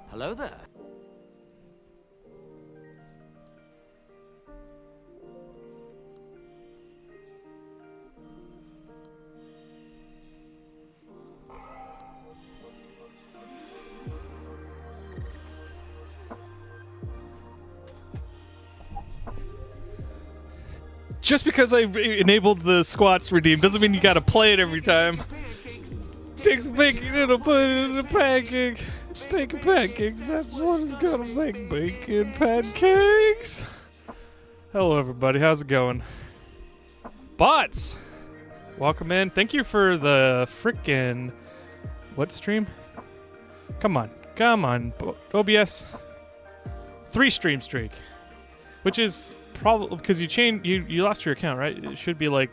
Hello there. Just because I enabled the squats redeem doesn't mean you gotta play it every time. Takes bacon and put it in a pancake. Bacon pancakes, that's what is gonna make bacon pancakes. Hello everybody, how's it going? Bots! Welcome in. Thank you for the frickin' what stream? Come on. OBS. 3 stream streak. Which is probably because you lost your account, right? It should be like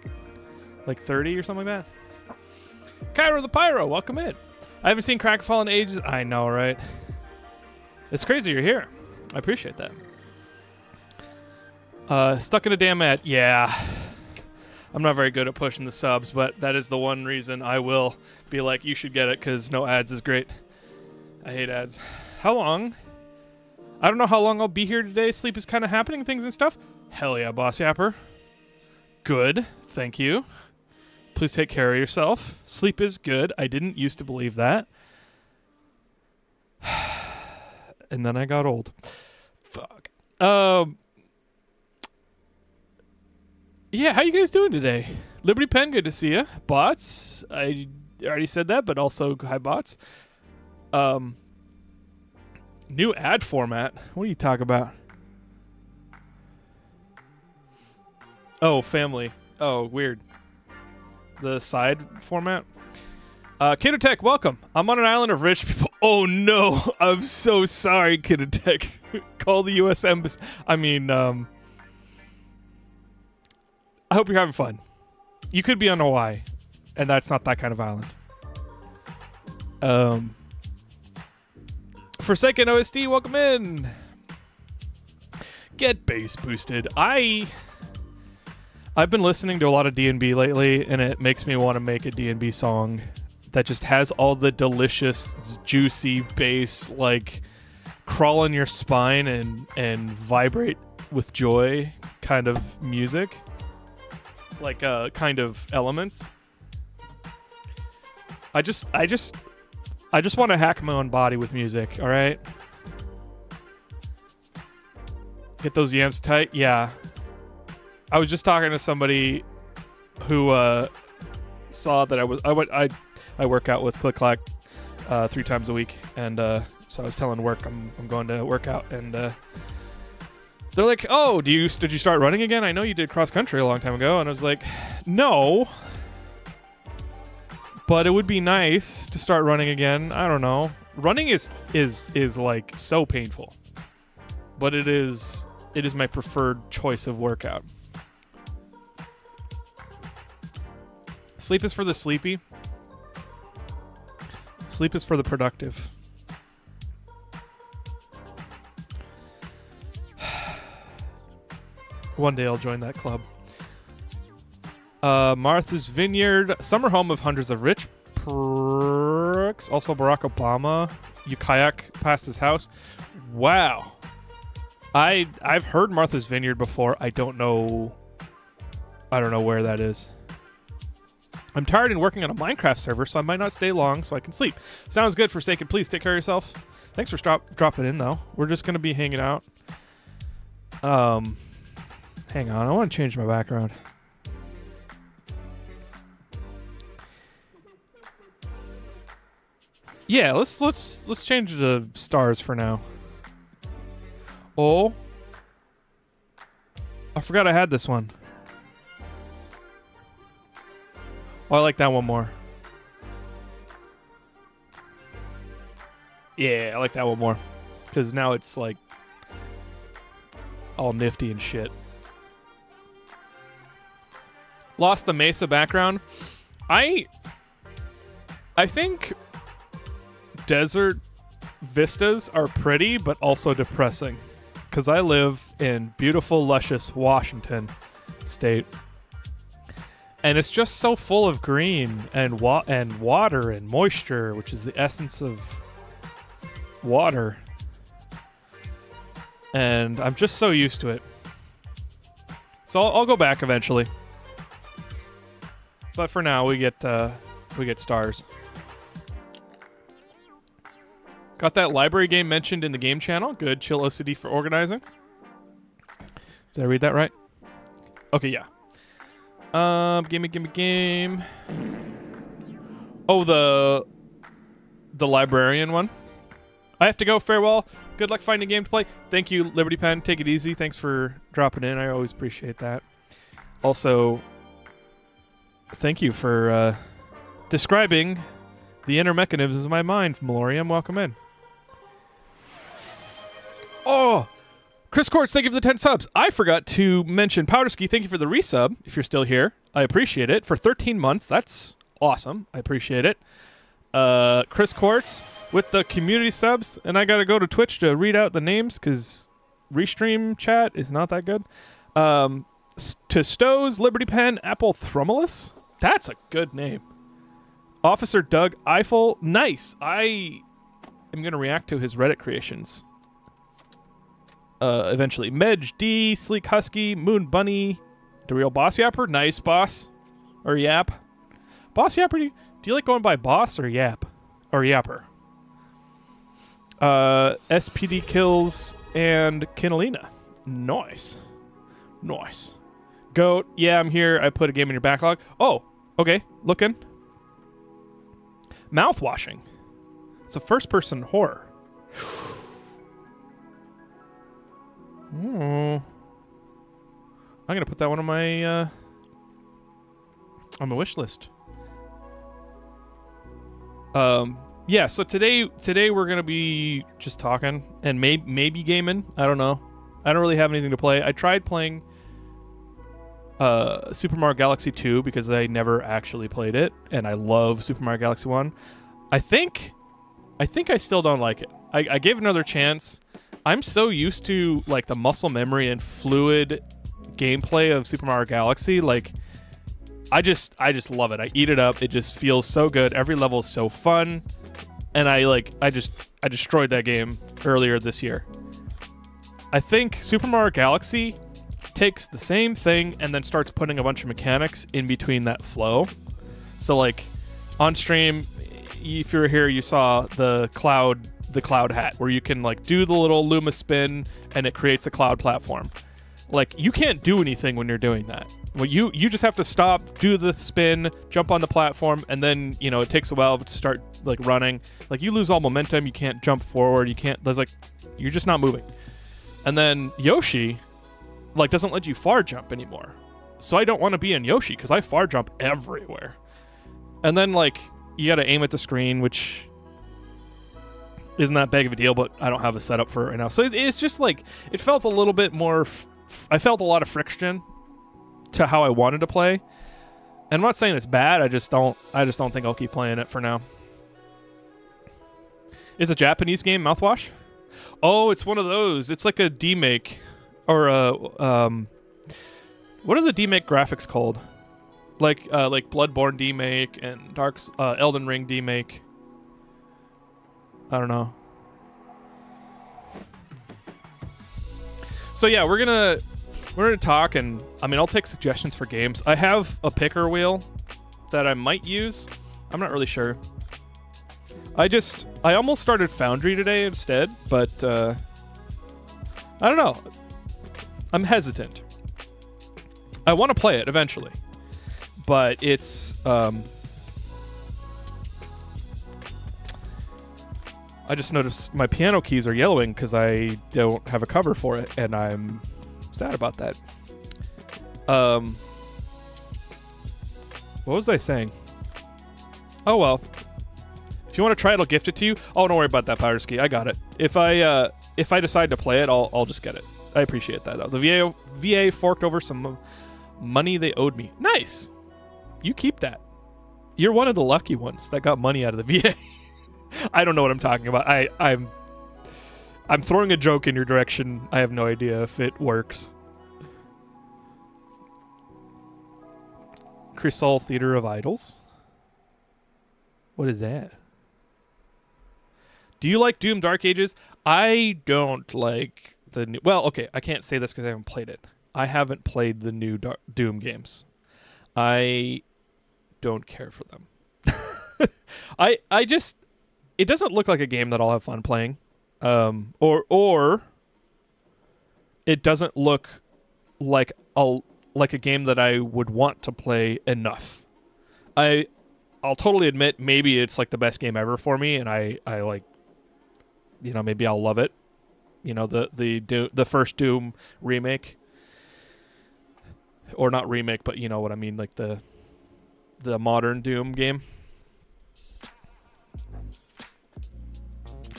30 or something like that. Cairo the Pyro, welcome in. I haven't seen Krakenfall in ages. I know, right? It's crazy you're here. I appreciate that. Stuck in a damn ad. Yeah. I'm not very good at pushing the subs, but that is the one reason I will be like, you should get it, because no ads is great. I hate ads. How long? I don't know how long I'll be here today. Sleep is kind of happening, things and stuff. Hell yeah, Boss Yapper. Good. Thank you. Please take care of yourself. Sleep is good. I didn't used to believe that. And then I got old. Fuck. Yeah, how you guys doing today? Liberty Pen, good to see you. Bots, I already said that, but also hi bots. New ad format. What are you talking about? Oh, family. Oh, weird. The side format. Kidotech, welcome. I'm on an island of rich people. Oh no, I'm so sorry, Kidotech. Call the U.S. Embassy. I mean, I hope you're having fun. You could be on Hawaii, and that's not that kind of island. Forsaken OSD, welcome in. Get bass boosted. I've been listening to a lot of D&B lately, and it makes me want to make a D&B song that just has all the delicious, juicy bass, like crawl in your spine and vibrate with joy kind of music, like kind of elements. I just want to hack my own body with music. All right, get those yams tight. Yeah. I was just talking to somebody who saw that I work out with Click Clack 3 times a week, and so I was telling work I'm going to work out, and they're like, "Oh, did you start running again? I know you did cross country a long time ago." And I was like, "No, but it would be nice to start running again. I don't know. Running is like so painful, but it is my preferred choice of workout." Sleep is for the sleepy. Sleep is for the productive. One day I'll join that club. Martha's Vineyard, summer home of hundreds of rich perks. Also Barack Obama. You kayak past his house. Wow. I've heard Martha's Vineyard before. I don't know where that is. I'm tired and working on a Minecraft server, so I might not stay long so I can sleep. Sounds good, Forsaken. Please take care of yourself. Thanks for dropping in, though. We're just going to be hanging out. Hang on. I want to change my background. Yeah, let's change it to stars for now. Oh. I forgot I had this one. Oh, I like that one more. Yeah, I like that one more. Because now it's like all nifty and shit. Lost the Mesa background. I think desert vistas are pretty, but also depressing. Because I live in beautiful, luscious Washington state. And it's just so full of green and water and moisture, which is the essence of water. and I'm just so used to it. So I'll go back eventually. But for now, we get stars. Got that library game mentioned in the game channel. Good. Chill OCD for organizing. Did I read that right? Okay, yeah. Game. Oh, the librarian one. I have to go. Farewell. Good luck finding a game to play. Thank you, Liberty Pen. Take it easy. Thanks for dropping in. I always appreciate that. Also, thank you for describing the inner mechanisms of my mind, Melorium. Welcome in. Oh, Chris Courts, thank you for the 10 subs. I forgot to mention Powderski. Thank you for the resub. If you're still here, I appreciate it. For 13 months, that's awesome. I appreciate it. Chris Courts with the community subs, and I got to go to Twitch to read out the names because Restream chat is not that good. To Stows, Liberty Pen, Apple Thrumulus. That's a good name. Officer Doug Eiffel. Nice. I am going to react to his Reddit creations. Eventually. Medj D, Sleek Husky, Moon Bunny, The Real Boss Yapper. Nice, boss. Or Yap. Boss Yapper, do you like going by boss or Yap? Or Yapper? SPD Kills and Kinalina. Nice. Nice. Goat. Yeah, I'm here. I put a game in your backlog. Oh, okay. Looking. Mouthwashing. It's a first-person horror. I'm gonna put that one on my wish list. Yeah. So today we're gonna be just talking and maybe gaming. I don't know. I don't really have anything to play. I tried playing Super Mario Galaxy 2 because I never actually played it, and I love Super Mario Galaxy 1. I think I still don't like it. I gave it another chance. I'm so used to like the muscle memory and fluid gameplay of Super Mario Galaxy. Like, I just love it. I eat it up. It just feels so good. Every level is so fun, and I destroyed that game earlier this year. I think Super Mario Galaxy takes the same thing and then starts putting a bunch of mechanics in between that flow. So like on stream, if you were here, you saw the cloud hat where you can like do the little Luma spin and it creates a cloud platform. Like, you can't do anything when you're doing that. Well, you just have to stop, do the spin, jump on the platform, and then, you know, it takes a while to start like running. Like, you lose all momentum. You can't jump forward. You're just not moving. And then Yoshi, like, doesn't let you far jump anymore. So I don't want to be in Yoshi because I far jump everywhere. And then, like, you got to aim at the screen, which isn't that big of a deal, but I don't have a setup for it right now. So it's just like, it felt a little bit more, I felt a lot of friction to how I wanted to play. And I'm not saying it's bad, I just don't think I'll keep playing it for now. Is a Japanese game Mouthwash? Oh, it's one of those. It's like a demake, or what are the demake graphics called? Like Bloodborne demake and Elden Ring demake. I don't know. So yeah, we're gonna talk, and I mean, I'll take suggestions for games. I have a picker wheel that I might use. I'm not really sure. I almost started Foundry today instead, but I don't know. I'm hesitant. I want to play it eventually, but it's I just noticed my piano keys are yellowing because I don't have a cover for it, and I'm sad about that. What was I saying? Oh well. If you want to try it, I'll gift it to you. Oh, don't worry about that, Powder Ski. I got it. If I decide to play it, I'll just get it. I appreciate that though. The VA forked over some money they owed me. Nice. You keep that. You're one of the lucky ones that got money out of the VA. I don't know what I'm talking about. I'm throwing a joke in your direction. I have no idea if it works. Crisol Theater of Idols. What is that? Do you like Doom Dark Ages? I don't like the new... Well, okay, I can't say this because I haven't played it. I haven't played the new Doom games. I don't care for them. I just... It doesn't look like a game that I'll have fun playing. Or it doesn't look like a game that I would want to play enough. I'll totally admit maybe it's like the best game ever for me, and I like, maybe I'll love it. The first Doom remake, or not remake, but you know what I mean, like the modern Doom game.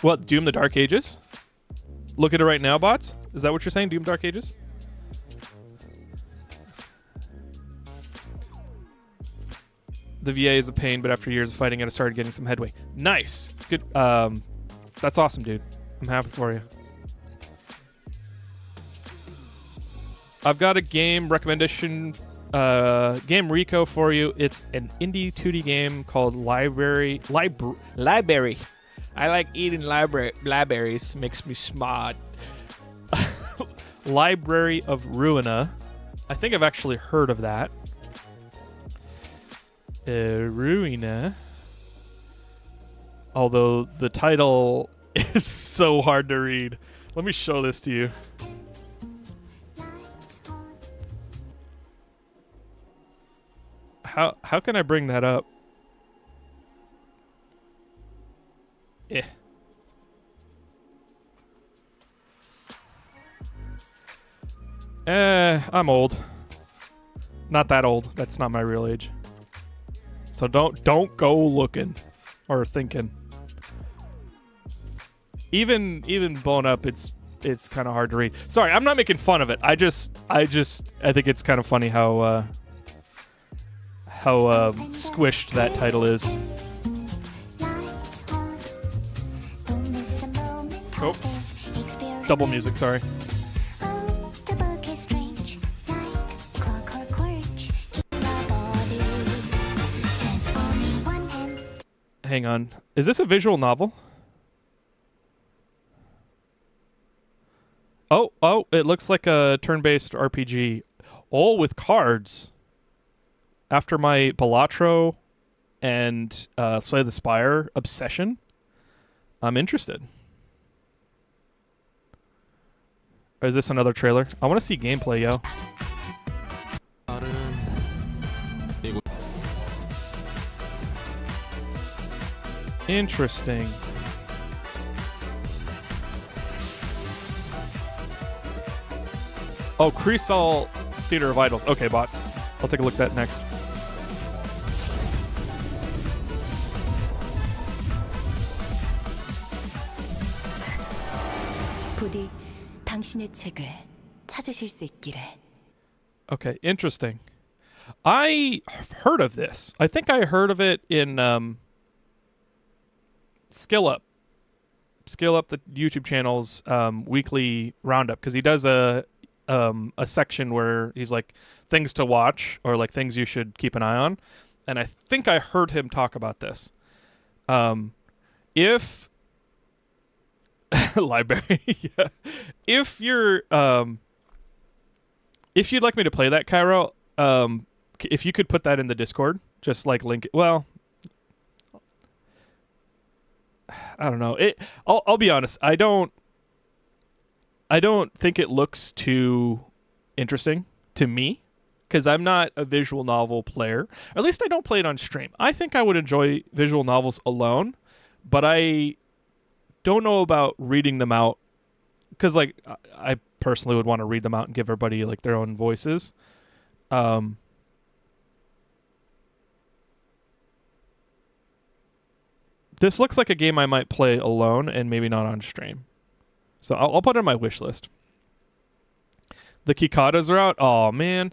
What, Doom the Dark Ages? Look at it right now, bots. Is that what you're saying, Doom Dark Ages? The VA is a pain, but after years of fighting it, I started getting some headway. Nice. Good. That's awesome, dude. I'm happy for you. I've got a game recommendation, game Rico for you. It's an indie 2D game called Library. I like eating libraries. Makes me smart. Library of Ruina. I think I've actually heard of that. Ruina. Although the title is so hard to read. Let me show this to you. How can I bring that up? I'm old. Not that old. That's not my real age. So don't go looking or thinking. Even blown up, it's kind of hard to read. Sorry, I'm not making fun of it. I think it's kind of funny how squished that title is. Oh, double music. Sorry. Hang on. Is this a visual novel? Oh, it looks like a turn-based RPG. All with cards. After my Balatro and Slay the Spire obsession, I'm interested. Or is this another trailer? I want to see gameplay, yo. Interesting. Oh, Cresol Theater of Idols. Okay, bots. I'll take a look at that next. 부디 당신의 책을 찾으실 수 있기를. Okay, interesting. I heard of this. I think I heard of it in Skill Up, the YouTube channel's weekly roundup, because he does a section where he's like things to watch or like things you should keep an eye on, and I think I heard him talk about this. If library, yeah. If you're if you'd like me to play that, Cairo, if you could put that in the Discord, just like link it. Well, I don't know. I'll be honest. I don't think it looks too interesting to me, because I'm not a visual novel player. Or at least I don't play it on stream. I think I would enjoy visual novels alone, but I don't know about reading them out, because like I personally would want to read them out and give everybody like their own voices. This looks like a game I might play alone and maybe not on stream. So I'll put it on my wish list. The Kikadas are out. Oh, man.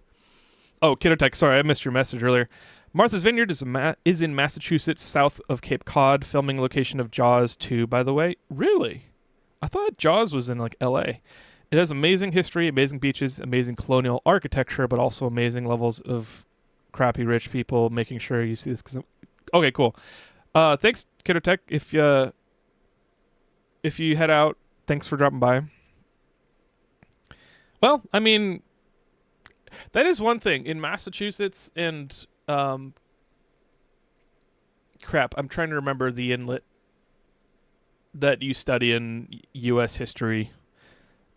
Oh, Kidotech, sorry, I missed your message earlier. Martha's Vineyard is in Massachusetts, south of Cape Cod, filming location of Jaws 2, by the way. Really? I thought Jaws was in, like, L.A. It has amazing history, amazing beaches, amazing colonial architecture, but also amazing levels of crappy rich people making sure you see this. Okay, cool. Thanks, Kidotech. If you head out, thanks for dropping by. Well, I mean, that is one thing in Massachusetts and crap. I'm trying to remember the inlet that you study in U.S. history.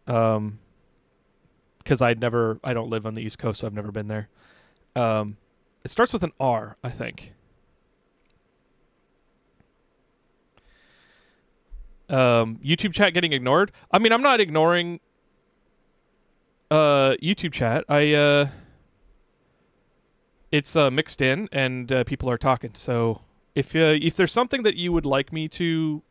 Because I don't live on the East Coast, so I've never been there. It starts with an R, I think. YouTube chat getting ignored. I mean, I'm not ignoring YouTube chat. It's mixed in and people are talking. So if there's something that you would like me to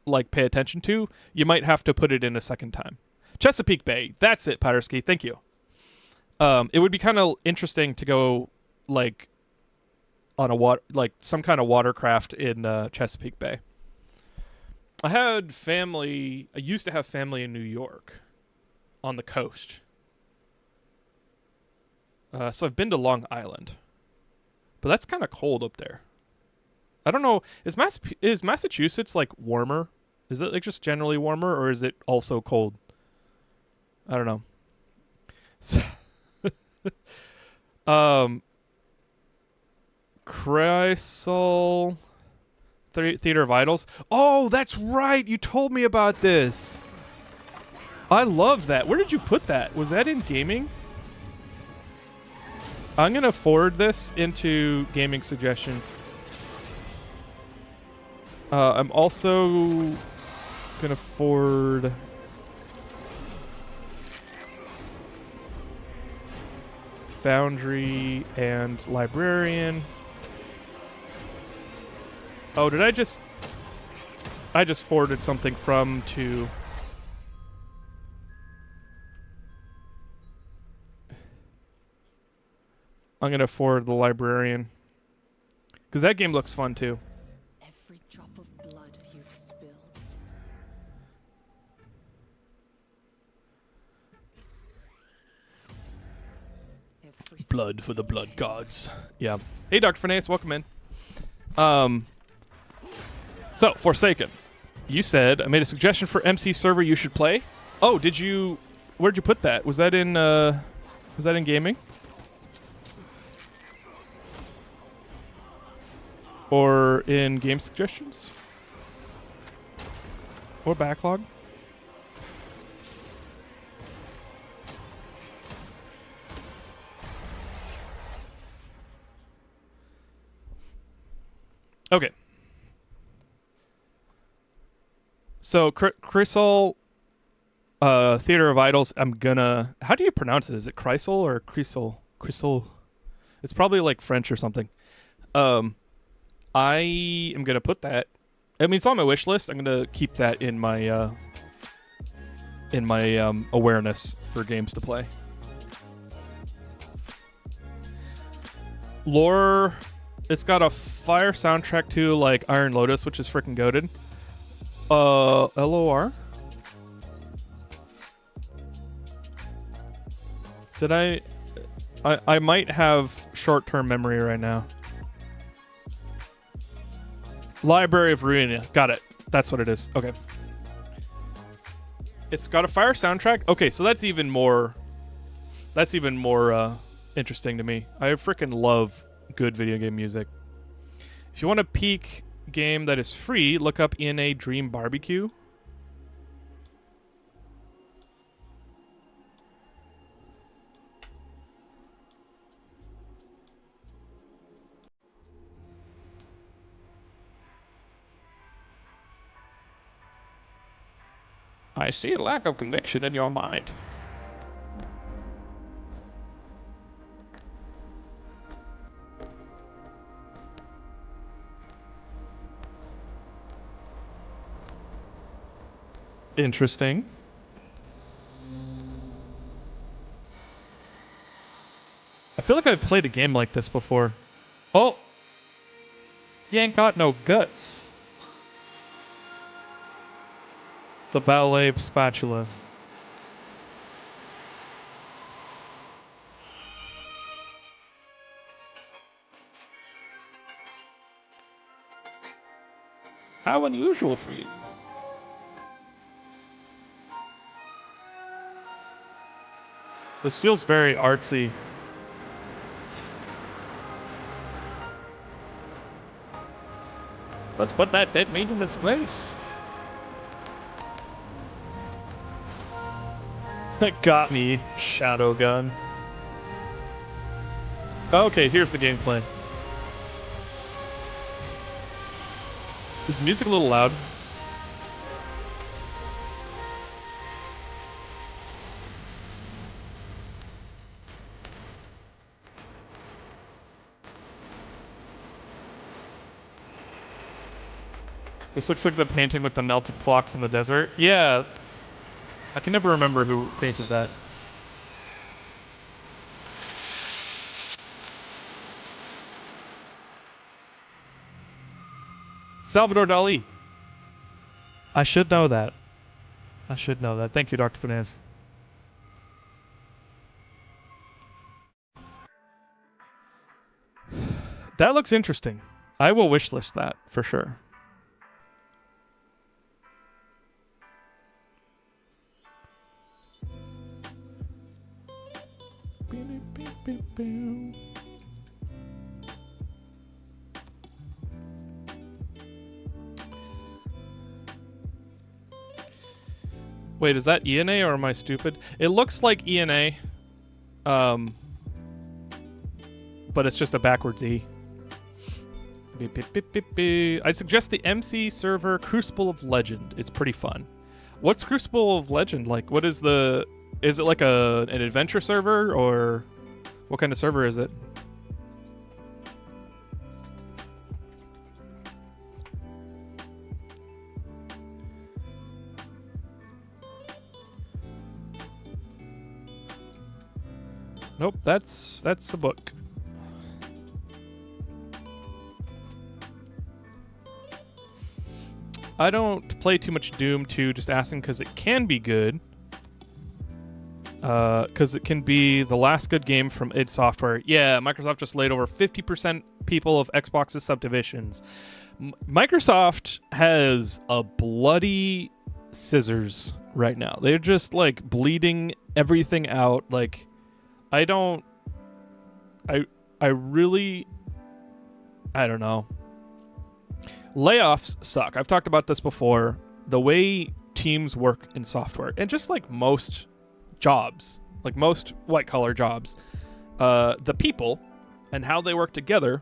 like pay attention to, you might have to put it in a second time. Chesapeake Bay. That's it, Powderski. Thank you. It would be kind of interesting to go like on a some kind of watercraft in Chesapeake Bay. I used to have family in New York on the coast. So I've been to Long Island. But that's kind of cold up there. I don't know. Is Massachusetts like warmer? Is it like just generally warmer, or is it also cold? I don't know. So Krakenfall Theater of Idols. Oh, that's right. You told me about this. I love that. Where did you put that? Was that in gaming? I'm going to forward this into gaming suggestions. I'm also going to forward Foundry and Librarian. Oh, did I just forwarded something from to I'm going to forward the Librarian because that game looks fun too. Every drop of blood you've spilled. Blood for the blood gods. Yeah. Hey, Dr. Finesse, welcome in. So, Forsaken. You said I made a suggestion for MC server you should play. Oh, where'd you put that? Was that in gaming? Or in game suggestions? Or backlog? Okay. So, Chrysal, Theater of Idols, how do you pronounce it? Is it Chrysal or Chrysal? Chrysal. It's probably like French or something. I am going to put that. I mean, it's on my wish list. I'm going to keep that in my awareness for games to play. Lore, it's got a fire soundtrack too, like Iron Lotus, which is freaking goated. LOR? Did I might have short-term memory right now. Library of Ruina. Got it. That's what it is. Okay. It's got a fire soundtrack. Okay, so that's even more interesting to me. I freaking love good video game music. If you want a peak game that is free, look up In a Dream Barbecue. I see a lack of conviction in your mind. Interesting. I feel like I've played a game like this before. Oh! You ain't got no guts. The ballet spatula. How unusual for you. This feels very artsy. Let's put that dead meat in its place. That got me, Shadow Gun. Okay, here's the gameplay. Is the music a little loud? This looks like the painting with the melted flocks in the desert. Yeah, I can never remember who painted that. Salvador Dali. I should know that. I should know that. Thank you, Dr. Finance. That looks interesting. I will wishlist that for sure. Wait, is that ENA or am I stupid? It looks like ENA, but it's just a backwards E. I'd suggest the MC server Crucible of Legend. It's pretty fun. What's Crucible of Legend like? What is the... Is it like an adventure server, or what kind of server is it? Nope, that's a book. I don't play too much Doom 2, just asking because it can be good. Because it can be the last good game from id Software. Yeah, Microsoft just laid over 50% people of Xbox's subdivisions. Microsoft has a bloody scissors right now. They're just like bleeding everything out. Like, I don't know. Layoffs suck. I've talked about this before. The way teams work in software, and just like most jobs, like most white-collar jobs, the people and how they work together,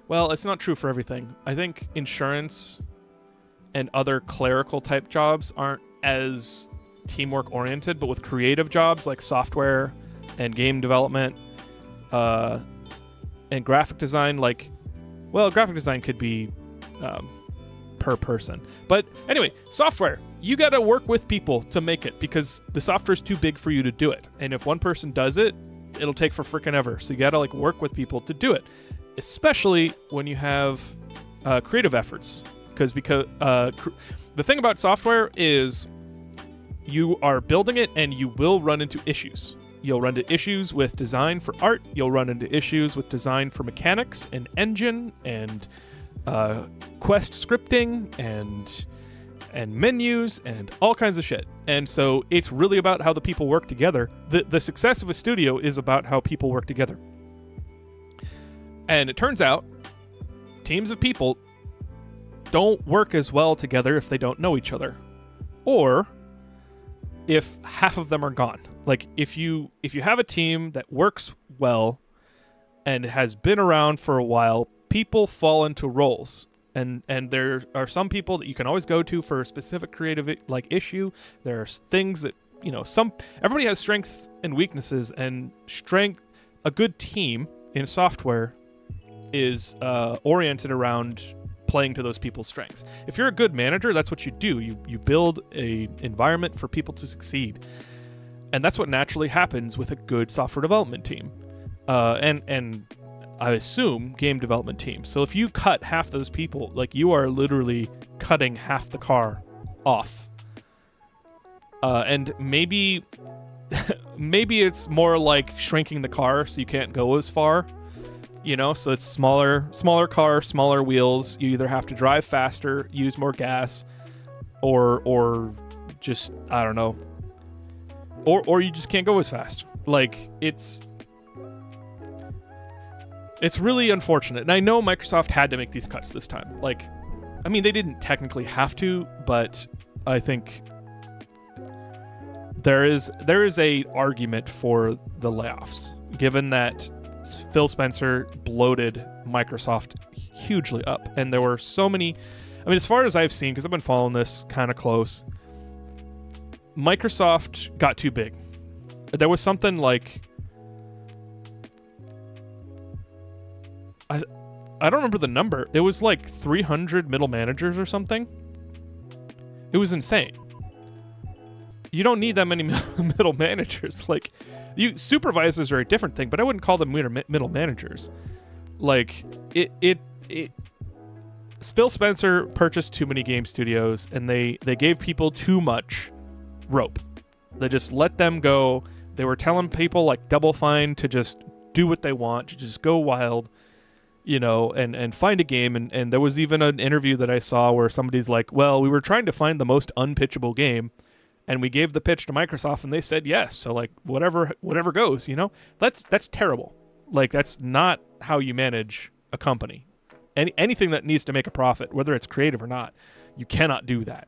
well, it's not true for everything. I think insurance and other clerical type jobs aren't as teamwork oriented, but with creative jobs like software and game development and graphic design, like, well, graphic design could be per person. But anyway, software, you got to work with people to make it because the software is too big for you to do it. And if one person does it, it'll take for freaking ever. So you got to like work with people to do it, especially when you have creative efforts. Because the thing about software is you are building it and you will run into issues. You'll run into issues with design for art. You'll run into issues with design for mechanics and engine and quest scripting and menus and all kinds of shit. And so it's really about how the people work together. The success of a studio is about how people work together. And it turns out teams of people don't work as well together if they don't know each other, or if half of them are gone. Like if you have a team that works well and has been around for a while, people fall into roles. And there are some people that you can always go to for a specific creative like issue. There are things that, you know, everybody has strengths and weaknesses, and a good team in software is oriented around playing to those people's strengths. If you're a good manager, that's what you do. You build a environment for people to succeed. And that's what naturally happens with a good software development team. And I assume game development team. So if you cut half those people, like you are literally cutting half the car off. And maybe it's more like shrinking the car so you can't go as far. You know, so it's smaller car, smaller wheels. You either have to drive faster, use more gas, or just, I don't know, or you just can't go as fast. Like, it's really unfortunate. And I know Microsoft had to make these cuts this time. Like, I mean, they didn't technically have to, but I think there is a argument for the layoffs, given that Phil Spencer bloated Microsoft hugely up. And there were so many, I mean, as far as I've seen, because I've been following this kind of close, Microsoft got too big. There was something like, I don't remember the number. It was like 300 middle managers or something. It was insane. You don't need that many middle managers. Like, supervisors are a different thing, but I wouldn't call them middle managers. Like, Phil Spencer purchased too many game studios, and they gave people too much rope. They just let them go. They were telling people like Double Fine to just do what they want, to just go wild, you know, and find a game. And there was even an interview that I saw where somebody's like, well, we were trying to find the most unpitchable game, and we gave the pitch to Microsoft, and they said yes. So like whatever goes, you know. That's terrible. Like, that's not how you manage a company. Anything that needs to make a profit, whether it's creative or not, you cannot do that.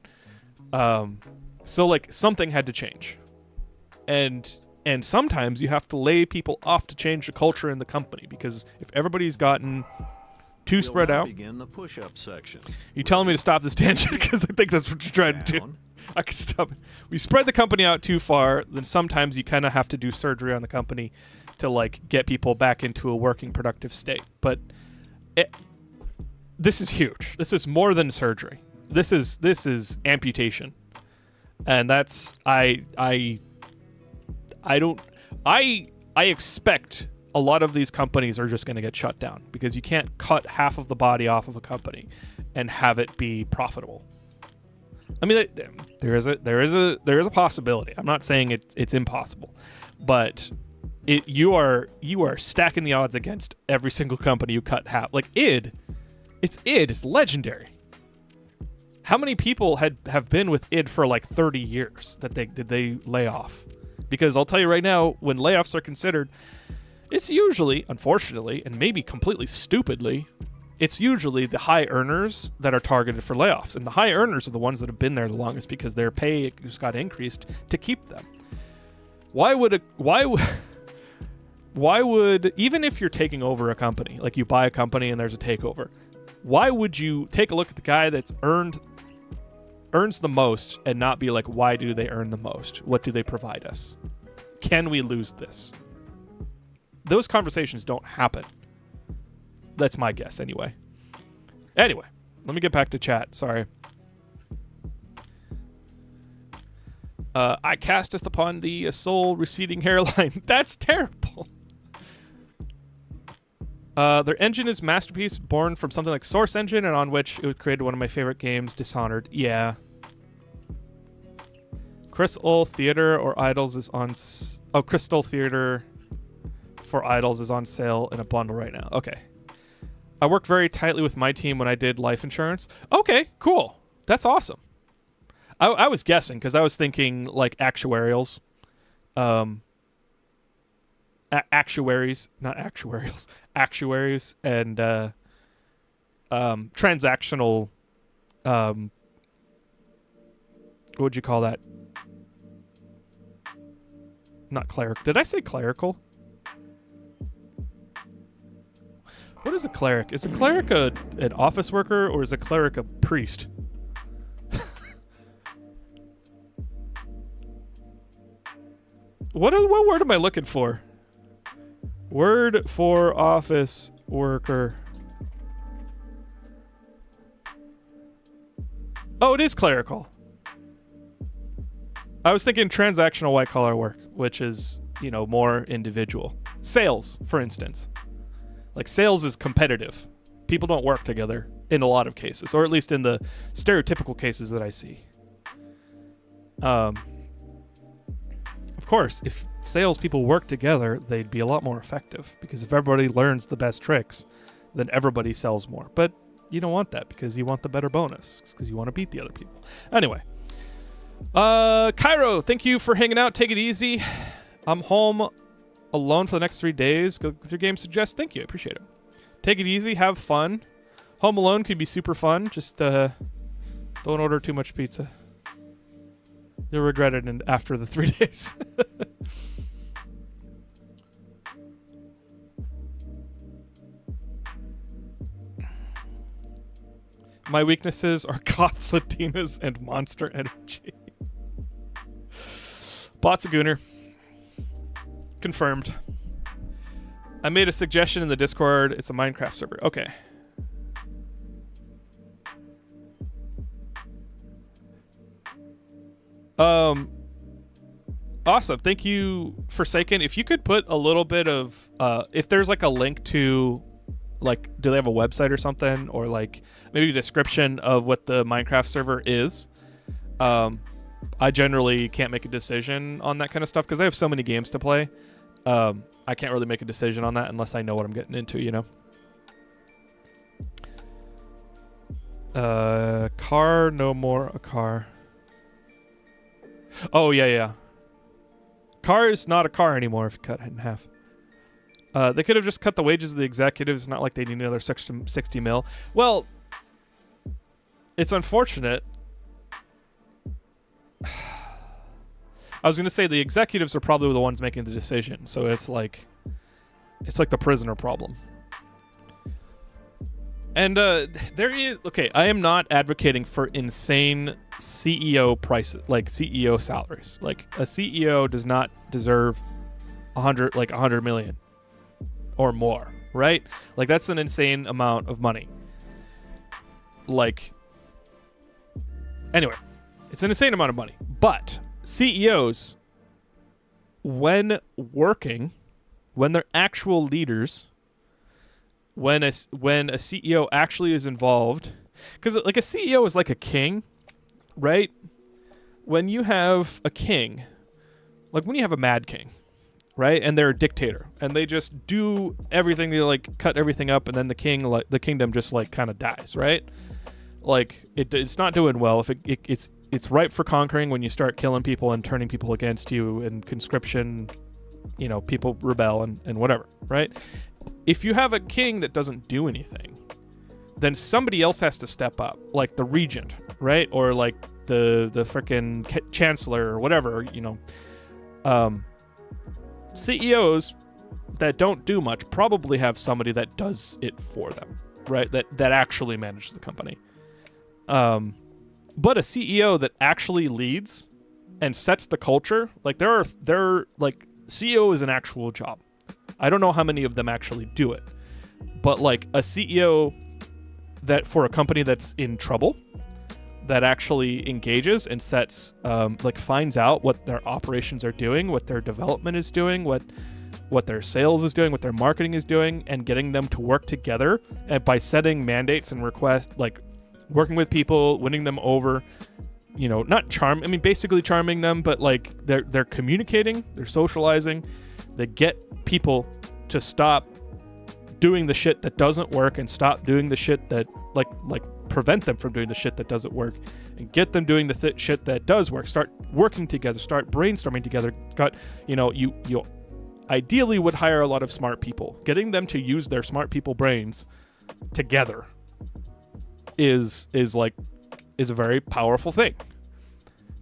So like something had to change, and sometimes you have to lay people off to change the culture in the company, because if everybody's gotten too spread out. Begin the push-up section. You telling me to stop this tangent because I think that's what you're trying to do. I can stop it. We spread the company out too far, then sometimes you kind of have to do surgery on the company to like get people back into a working, productive state. But this is huge. This is more than surgery. This is amputation, and that's I expect a lot of these companies are just going to get shut down, because you can't cut half of the body off of a company and have it be profitable. I mean, there is a possibility. I'm not saying it's impossible, but you are stacking the odds against every single company you cut half. Like it's legendary. How many people have been with id for like 30 years that they lay off? Because I'll tell you right now, when layoffs are considered, it's usually, unfortunately, and maybe completely stupidly, it's usually the high earners that are targeted for layoffs. And the high earners are the ones that have been there the longest, because their pay just got increased to keep them. Why would even if you're taking over a company, like you buy a company and there's a takeover, why would you take a look at the guy that's earns the most and not be like, why do they earn the most? What do they provide us? Can we lose this? Those conversations don't happen. That's my guess anyway. Anyway, let me get back to chat. Sorry. I casteth upon thee a soul receding hairline. That's terrible. Their engine is masterpiece, born from something like Source Engine, and on which it was created one of my favorite games, Dishonored. Yeah. Crystal Theater or Idols is on... Crystal Theater for Idols is on sale in a bundle right now. Okay. I worked very tightly with my team when I did life insurance. Okay, cool. That's awesome. I was guessing, because I was thinking like actuarials. Actuaries, not actuarials. Actuaries and transactional... what would you call that? Not cleric. Did I say clerical? What is a cleric? Is a cleric an office worker, or is a cleric a priest? What word am I looking for? Word for office worker. Oh, it is clerical. I was thinking transactional white collar work, which is, more individual. Sales, for instance. Like, sales is competitive. People don't work together in a lot of cases, or at least in the stereotypical cases that I see. Of course, if salespeople work together, they'd be a lot more effective, because if everybody learns the best tricks, then everybody sells more. But you don't want that, because you want the better bonus, because you want to beat the other people. Anyway, Cairo, thank you for hanging out. Take it easy. I'm home alone for the next 3 days. Go with your game suggest. Thank you. I appreciate it. Take it easy. Have fun. Home alone could be super fun. Just don't order too much pizza. You'll regret it after the 3 days. My weaknesses are Goth Latinas and Monster Energy. Bots a Gooner. Confirmed. I made a suggestion in the Discord. It's a Minecraft server. Okay. Awesome. Thank you, Forsaken. If you could put a little bit of if there's like a link to, like, do they have a website or something, or like maybe a description of what the Minecraft server is. I generally can't make a decision on that kind of stuff because I have so many games to play. I can't really make a decision on that unless I know what I'm getting into, you know? Car, no more a car. Oh, yeah. Car is not a car anymore if you cut it in half. They could have just cut the wages of the executives, not like they need another 60 mil. Well, it's unfortunate. I was going to say the executives are probably the ones making the decision, so it's like the prisoner problem. And there is, okay, I am not advocating for insane CEO prices, like CEO salaries. Like a CEO does not deserve 100 million or more, right? Like that's an insane amount of money. Like, anyway, it's an insane amount of money. But CEOs, when working, when they're actual leaders, when a CEO actually is involved, because like a CEO is like a king, right? When you have a king, like when you have a mad king, right, and they're a dictator, and they just do everything, they like cut everything up, and then the kingdom just like kind of dies, right? Like it's not doing well. If it's ripe for conquering when you start killing people and turning people against you, and conscription, you know, people rebel and whatever, right? If you have a king that doesn't do anything, then somebody else has to step up, like the regent, right? Or like the frickin' chancellor or whatever, you know. CEOs that don't do much probably have somebody that does it for them, right? That actually manages the company. But a CEO that actually leads and sets the culture, like there are like CEO is an actual job. I don't know how many of them actually do it, but like a CEO that for a company that's in trouble, that actually engages and sets, like finds out what their operations are doing, what their development is doing, what their sales is doing, what their marketing is doing, and getting them to work together, and by setting mandates and requests, like working with people, winning them over, you know, basically charming them, but like they're communicating, they're socializing, they get people to stop doing the shit that doesn't work and stop doing the shit that like prevent them from doing the shit that doesn't work, and get them doing the shit that does work. Start working together, start brainstorming together. You ideally would hire a lot of smart people. Getting them to use their smart people brains together is a very powerful thing.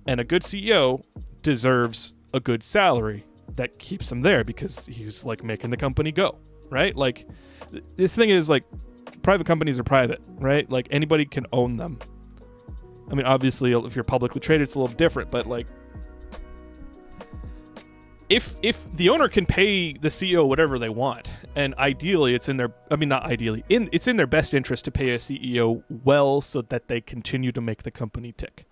And a good CEO deserves a good salary that keeps him there because he's like making the company go, right? Like this thing is like private companies are private, right? Like anybody can own them. I mean, obviously if you're publicly traded, it's a little different, but like if the owner can pay the CEO whatever they want, and ideally it's in their, it's in their best interest to pay a CEO well so that they continue to make the company tick.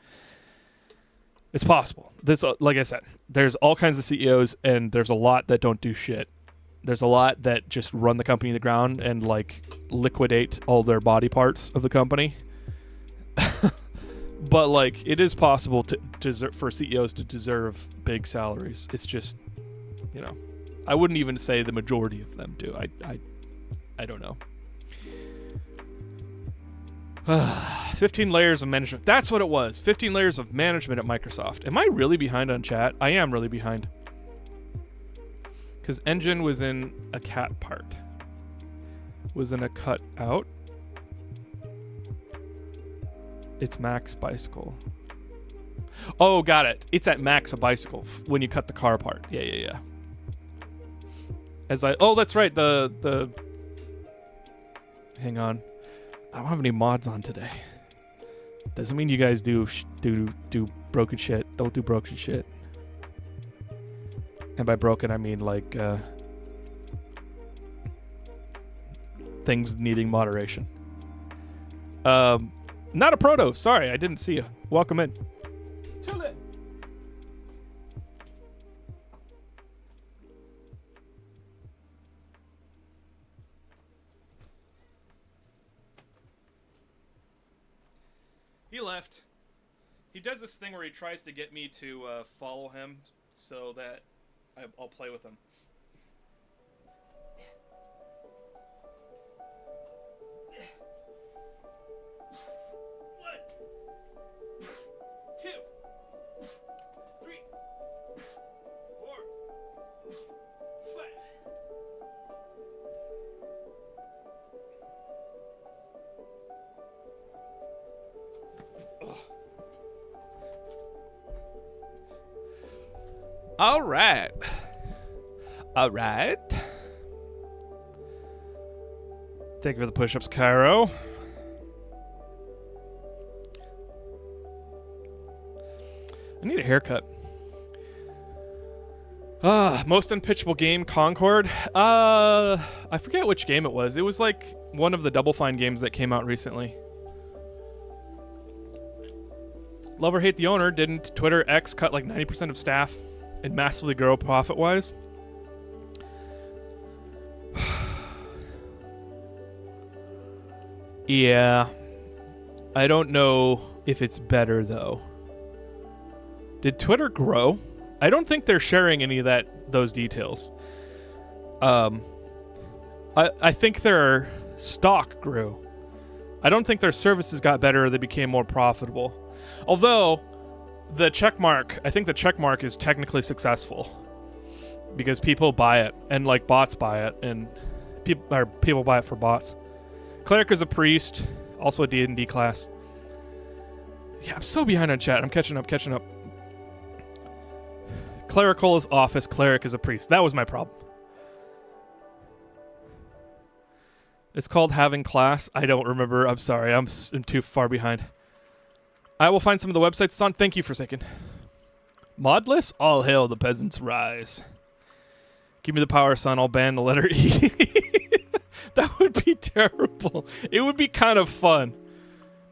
It's possible. This, like I said, there's all kinds of CEOs, and there's a lot that don't do shit. There's a lot that just run the company to the ground and like liquidate all their body parts of the company. But like it is possible for CEOs to deserve big salaries. It's just, you know, I wouldn't even say the majority of them do. I don't know. 15 layers of management. That's what it was. 15 layers of management at Microsoft. Am I really behind on chat? I am really behind. Because engine was in a cat part. Was in a cut out. It's Max bicycle. Oh, got it. It's at Max a bicycle when you cut the car apart. Yeah. Oh, that's right. The hang on. I don't have any mods on today. Doesn't mean you guys do broken shit. Don't do broken shit. And by broken, I mean like things needing moderation. Not a proto. Sorry, I didn't see you. Welcome in. Chill in. He left. He does this thing where he tries to get me to follow him so that I'll play with him. All right. Thank you for the push-ups, Cairo. I need a haircut. Most unpitchable game, Concord. I forget which game it was. It was like one of the Double Fine games that came out recently. Love or hate the owner, didn't Twitter X cut like 90% of staff and massively grow profit-wise? Yeah. I don't know if it's better, though. Did Twitter grow? I don't think they're sharing any of those details. I think their stock grew. I don't think their services got better or they became more profitable. Although, I think the checkmark is technically successful. Because people buy it, and like bots buy it, and people buy it for bots. Cleric is a priest, also a D&D class. Yeah, I'm so behind on chat. I'm catching up. Clerical is office, cleric is a priest. That was my problem. It's called having class. I don't remember. I'm sorry. I'm too far behind. I will find some of the websites it's on. Thank you for a second. Modless? All hail the peasants rise. Give me the power, son. I'll ban the letter E. That would be terrible. It would be kind of fun.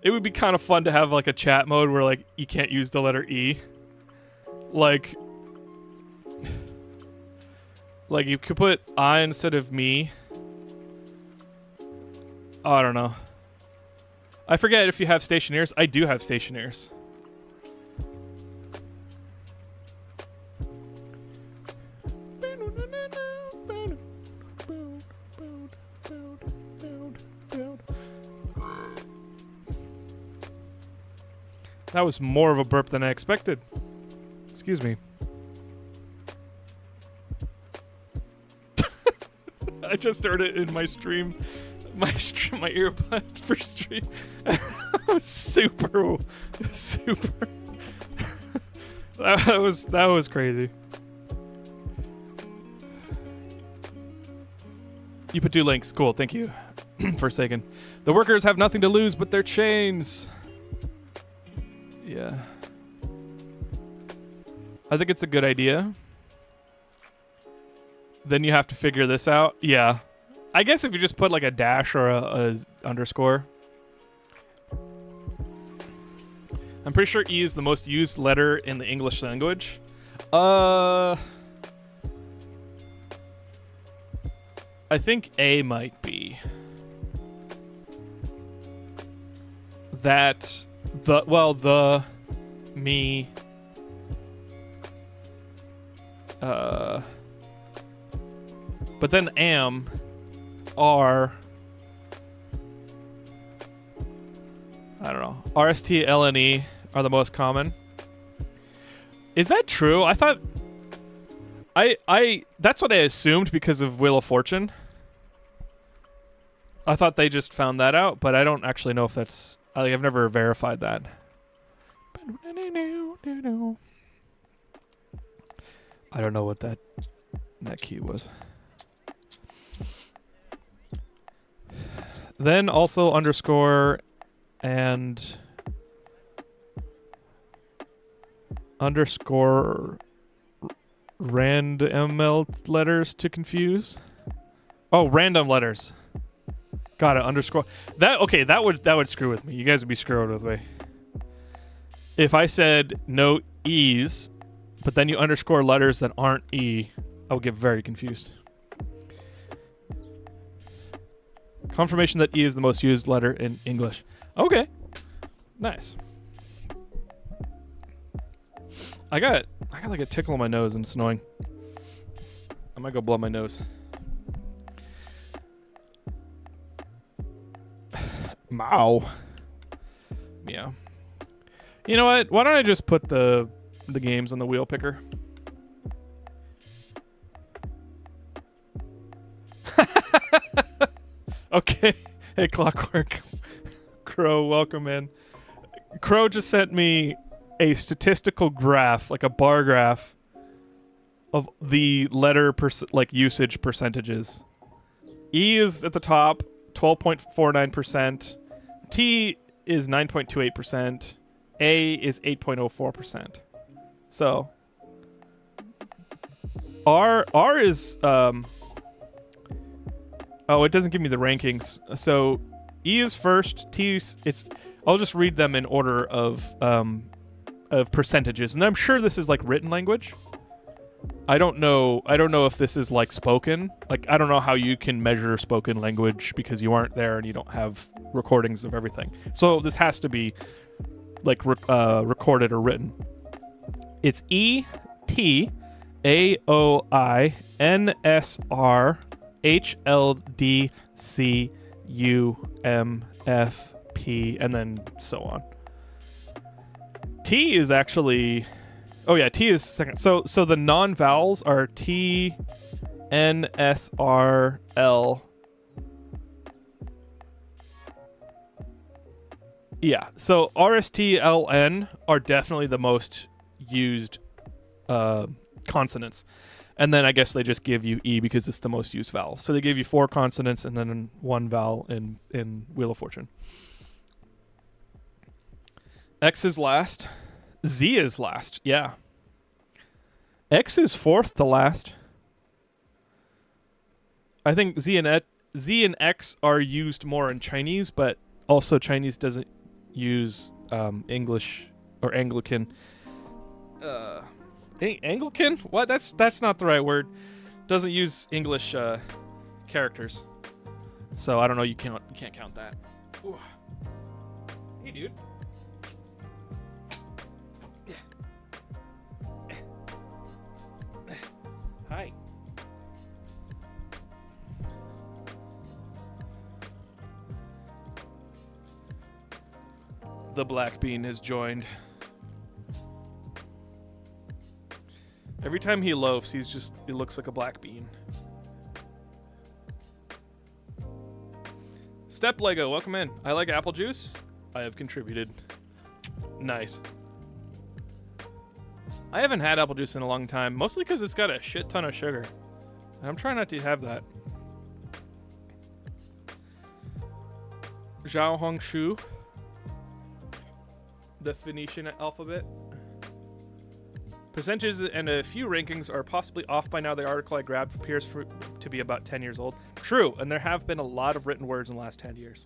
It would be kind of fun to have like a chat mode where like you can't use the letter E. Like you could put I instead of me. Oh, I don't know. I forget if you have stationeers. I do have stationeers. That was more of a burp than I expected. Excuse me. I just heard it in my stream. My earbud for stream. super. that was crazy. You put 2 links. Cool. Thank you for a second. The workers have nothing to lose but their chains. Yeah. I think it's a good idea. Then you have to figure this out. Yeah. I guess if you just put like a dash or a underscore. I'm pretty sure E is the most used letter in the English language. I think A might be. That, the, me, but then am, are, I don't know. RST, LNE are the most common. Is that true? I thought... I that's what I assumed because of Wheel of Fortune. I thought they just found that out, but I don't actually know if that's... I've never verified that. I don't know what that key was. Then also underscore and underscore random letters to confuse. Oh, random letters. Got it. Underscore that. Okay, that would screw with me. You guys would be screwed with me. If I said no E's, but then you underscore letters that aren't E, I would get very confused. Confirmation that E is the most used letter in English. Okay. Nice. I got like a tickle in my nose and it's annoying. I might go blow my nose. Mow. Yeah. You know what? Why don't I just put the games on the wheel picker? Okay. Hey, Clockwork. Crow, welcome in. Crow just sent me a statistical graph, like a bar graph, of the letter usage percentages. E is at the top, 12.49%. T is 9.28%. A is 8.04%. So R is oh, it doesn't give me the rankings. So E is first, T is, I'll just read them in order of percentages. And I'm sure this is like written language. I don't know if this is like spoken. Like, I don't know how you can measure spoken language because you aren't there and you don't have recordings of everything. So this has to be like recorded or written. It's E, T, A, O, I, N, S, R, H, L, D, C, U, M, F, P, and then so on. T is actually... Oh yeah, T is second. So the non-vowels are T, N, S, R, L. Yeah, so R, S, T, L, N are definitely the most used consonants. And then I guess they just give you E because it's the most used vowel. So they give you 4 consonants and then 1 vowel in Wheel of Fortune. X is last. Z is last, yeah. X is 4th to last. I think Z and X are used more in Chinese, but also Chinese doesn't use English or Anglican. Anglican? What? That's not the right word. Doesn't use English characters. So I don't know. You can't count that. Ooh. Hey, dude. Hi. The black bean has joined. Every time he loafs, he looks like a black bean. Step Lego, welcome in. I like apple juice. I have contributed. Nice. I haven't had apple juice in a long time, mostly because it's got a shit ton of sugar. And I'm trying not to have that. Zhao Hong Shu. The Phoenician alphabet. Percentages and a few rankings are possibly off by now. The article I grabbed appears to be about 10 years old. True, and there have been a lot of written words in the last 10 years.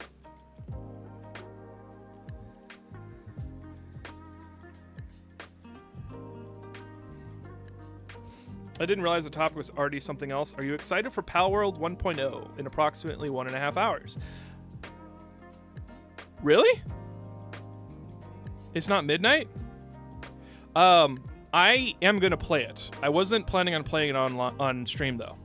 I didn't realize the topic was already something else. Are you excited for Pal World 1.0 in approximately 1.5 hours? Really? It's not midnight? I am going to play it. I wasn't planning on playing it on stream, though.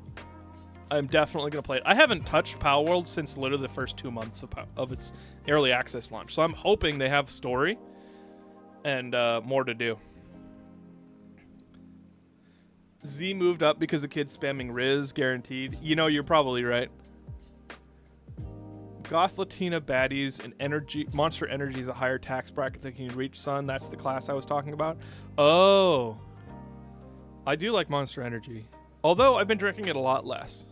I'm definitely going to play it. I haven't touched Power World since literally the first 2 months of its early access launch. So I'm hoping they have story and more to do. Z moved up because the kid's spamming Riz, guaranteed. You know, you're probably right. Goth Latina baddies and energy Monster Energy is a higher tax bracket than can you reach, son. That's the class I was talking about. Oh. I do like Monster Energy. Although I've been drinking it a lot less.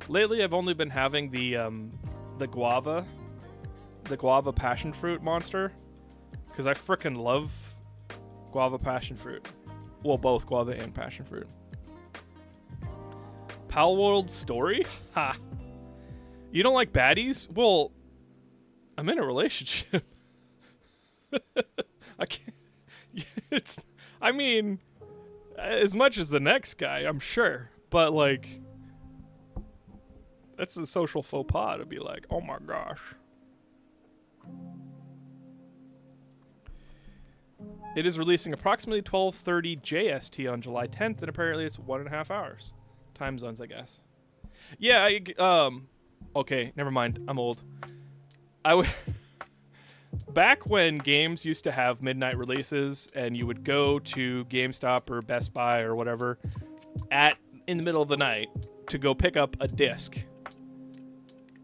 Lately I've only been having the guava passion fruit monster. Because I frickin' love guava passion fruit. Well, both guava and passion fruit. Pal World story? Ha. You don't like baddies? Well, I'm in a relationship. I can't. I mean, as much as the next guy, I'm sure. But, like, that's a social faux pas to be like, oh my gosh. It is releasing approximately 12:30 JST on July 10th, and apparently it's 1.5 hours. Time zones, I guess. Yeah, okay, never mind. I'm old. Back when games used to have midnight releases and you would go to GameStop or Best Buy or whatever in the middle of the night to go pick up a disc.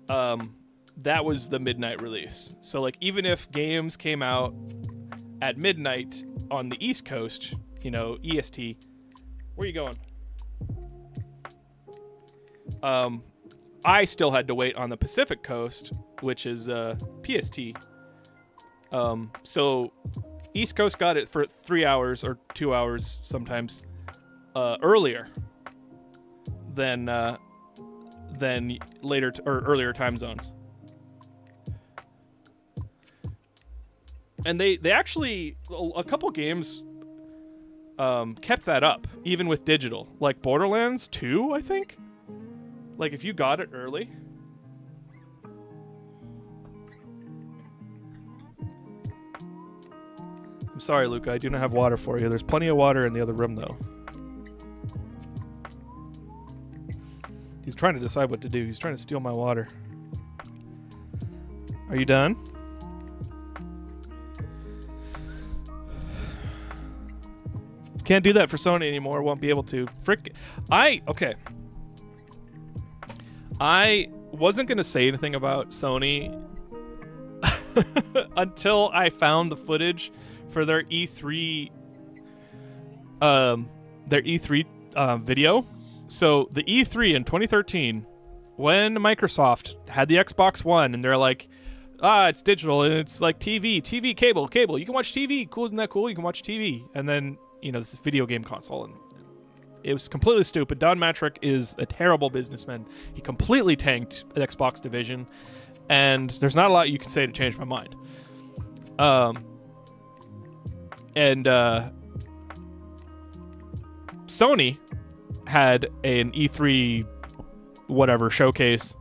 That was the midnight release. So like even if games came out at midnight on the East Coast, you know, EST, where are you going? I still had to wait on the Pacific Coast, which is PST. So East Coast got it for 3 hours or 2 hours sometimes earlier than later or earlier time zones. And they actually, a couple games kept that up, even with digital. Like Borderlands 2, I think? Like, if you got it early. I'm sorry, Luca, I do not have water for you. There's plenty of water in the other room, though. He's trying to decide what to do. He's trying to steal my water. Are you done? Can't do that for Sony anymore. Won't be able to. Okay. I wasn't going to say anything about Sony until I found the footage for their E3 video. So the E3 in 2013, when Microsoft had the Xbox One and they're like, it's digital and it's like TV, cable. You can watch TV. Cool, isn't that cool? You can watch TV. And then, you know, this is a video game console, and it was completely stupid. Don Matrick is a terrible businessman. He completely tanked the Xbox division, and there's not a lot you can say to change my mind. Sony had an E3 whatever showcase,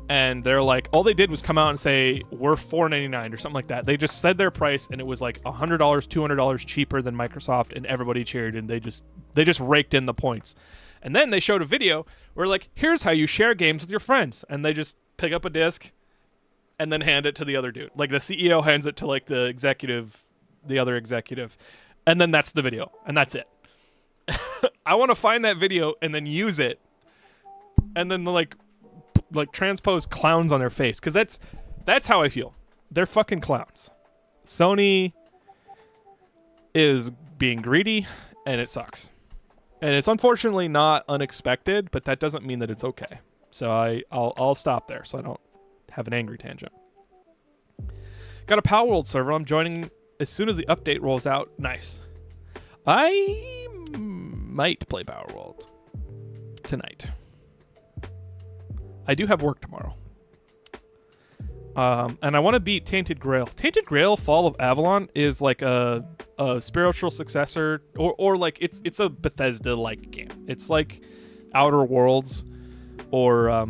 and they're like, all they did was come out and say we're $4.99 or something like that. They just said their price, and it was like $100, $200 cheaper than Microsoft, and everybody cheered, and they just raked in the points. And then they showed a video where like, here's how you share games with your friends, and they just pick up a disc and then hand it to the other dude. Like the CEO hands it to like the other executive, and then that's the video, and that's it. I want to find that video and then use it, and then like transpose clowns on their face, because that's how I feel. They're fucking clowns. Sony is being greedy, and it sucks. And it's unfortunately not unexpected, but that doesn't mean that it's okay. So I'll stop there so I don't have an angry tangent. Got a Pal World server. I'm joining as soon as the update rolls out. Nice. I might play Power World tonight. I do have work tomorrow. And I want to beat Tainted Grail. Tainted Grail Fall of Avalon is like a spiritual successor, or like it's a Bethesda-like game. It's like Outer Worlds, or I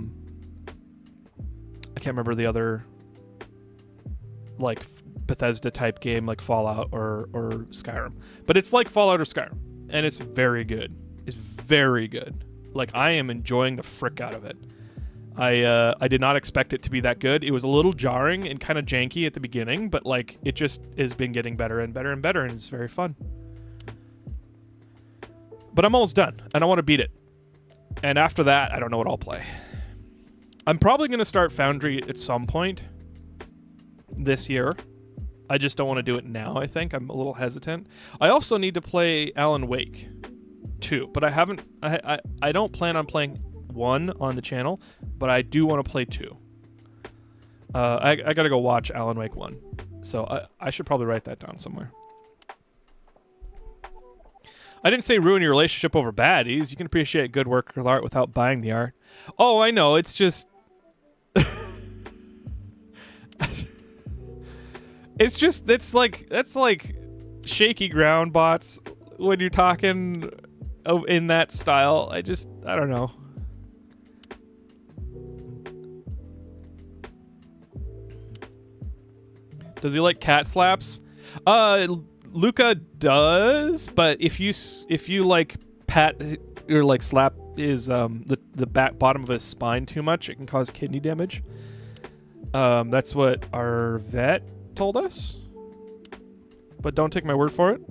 can't remember the other like Bethesda-type game like Fallout or Skyrim. But it's like Fallout or Skyrim, and it's very good. It's very good. Like, I am enjoying the frick out of it. I did not expect it to be that good. It was a little jarring and kind of janky at the beginning, but like it just has been getting better and better and better, and it's very fun. But I'm almost done, and I want to beat it. And after that, I don't know what I'll play. I'm probably going to start Foundry at some point this year. I just don't want to do it now, I think. I'm a little hesitant. I also need to play Alan Wake 2, but I haven't... I don't plan on playing 1 on the channel, but I do want to play 2. I gotta go watch Alan Wake 1. So I should probably write that down somewhere. I didn't say ruin your relationship over baddies. You can appreciate good work or art without buying the art. Oh, I know. It's just... That's like shaky ground bots when you're talking in that style. I don't know. Does he like cat slaps? Luca does, but if you like pat or like slap his the bottom of his spine too much, it can cause kidney damage. That's what our vet told us, but don't take my word for it.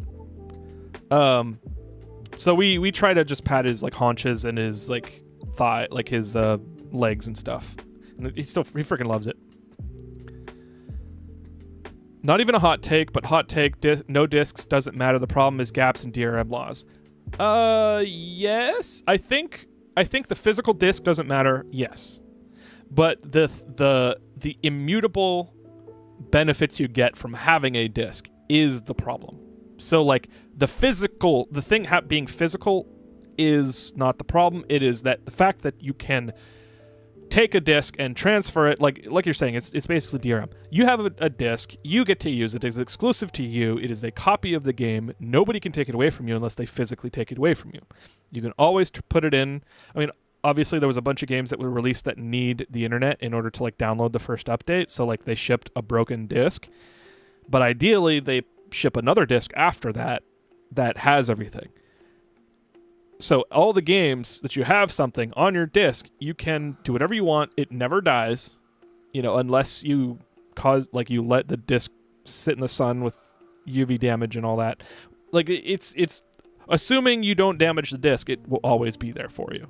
So we try to just pat his like haunches and his like thigh, like his legs and stuff. And he freaking loves it. Not even a hot take, but hot take, no discs doesn't matter. The problem is gaps in DRM laws. Yes. I think the physical disc doesn't matter, yes. But the immutable benefits you get from having a disc is the problem. So like the thing being physical is not the problem. It is that the fact that you can take a disc and transfer it, like you're saying, it's basically DRM. You have a disc, you get to use it, it's exclusive to you, it is a copy of the game, nobody can take it away from you unless they physically take it away from you. You can always put it in. I mean, obviously there was a bunch of games that were released that need the internet in order to like download the first update, so like they shipped a broken disc. But ideally they ship another disc after that has everything. So all the games that you have something on your disc, you can do whatever you want. It never dies, unless you you let the disc sit in the sun with UV damage and all that. Like it's assuming you don't damage the disc, it will always be there for you.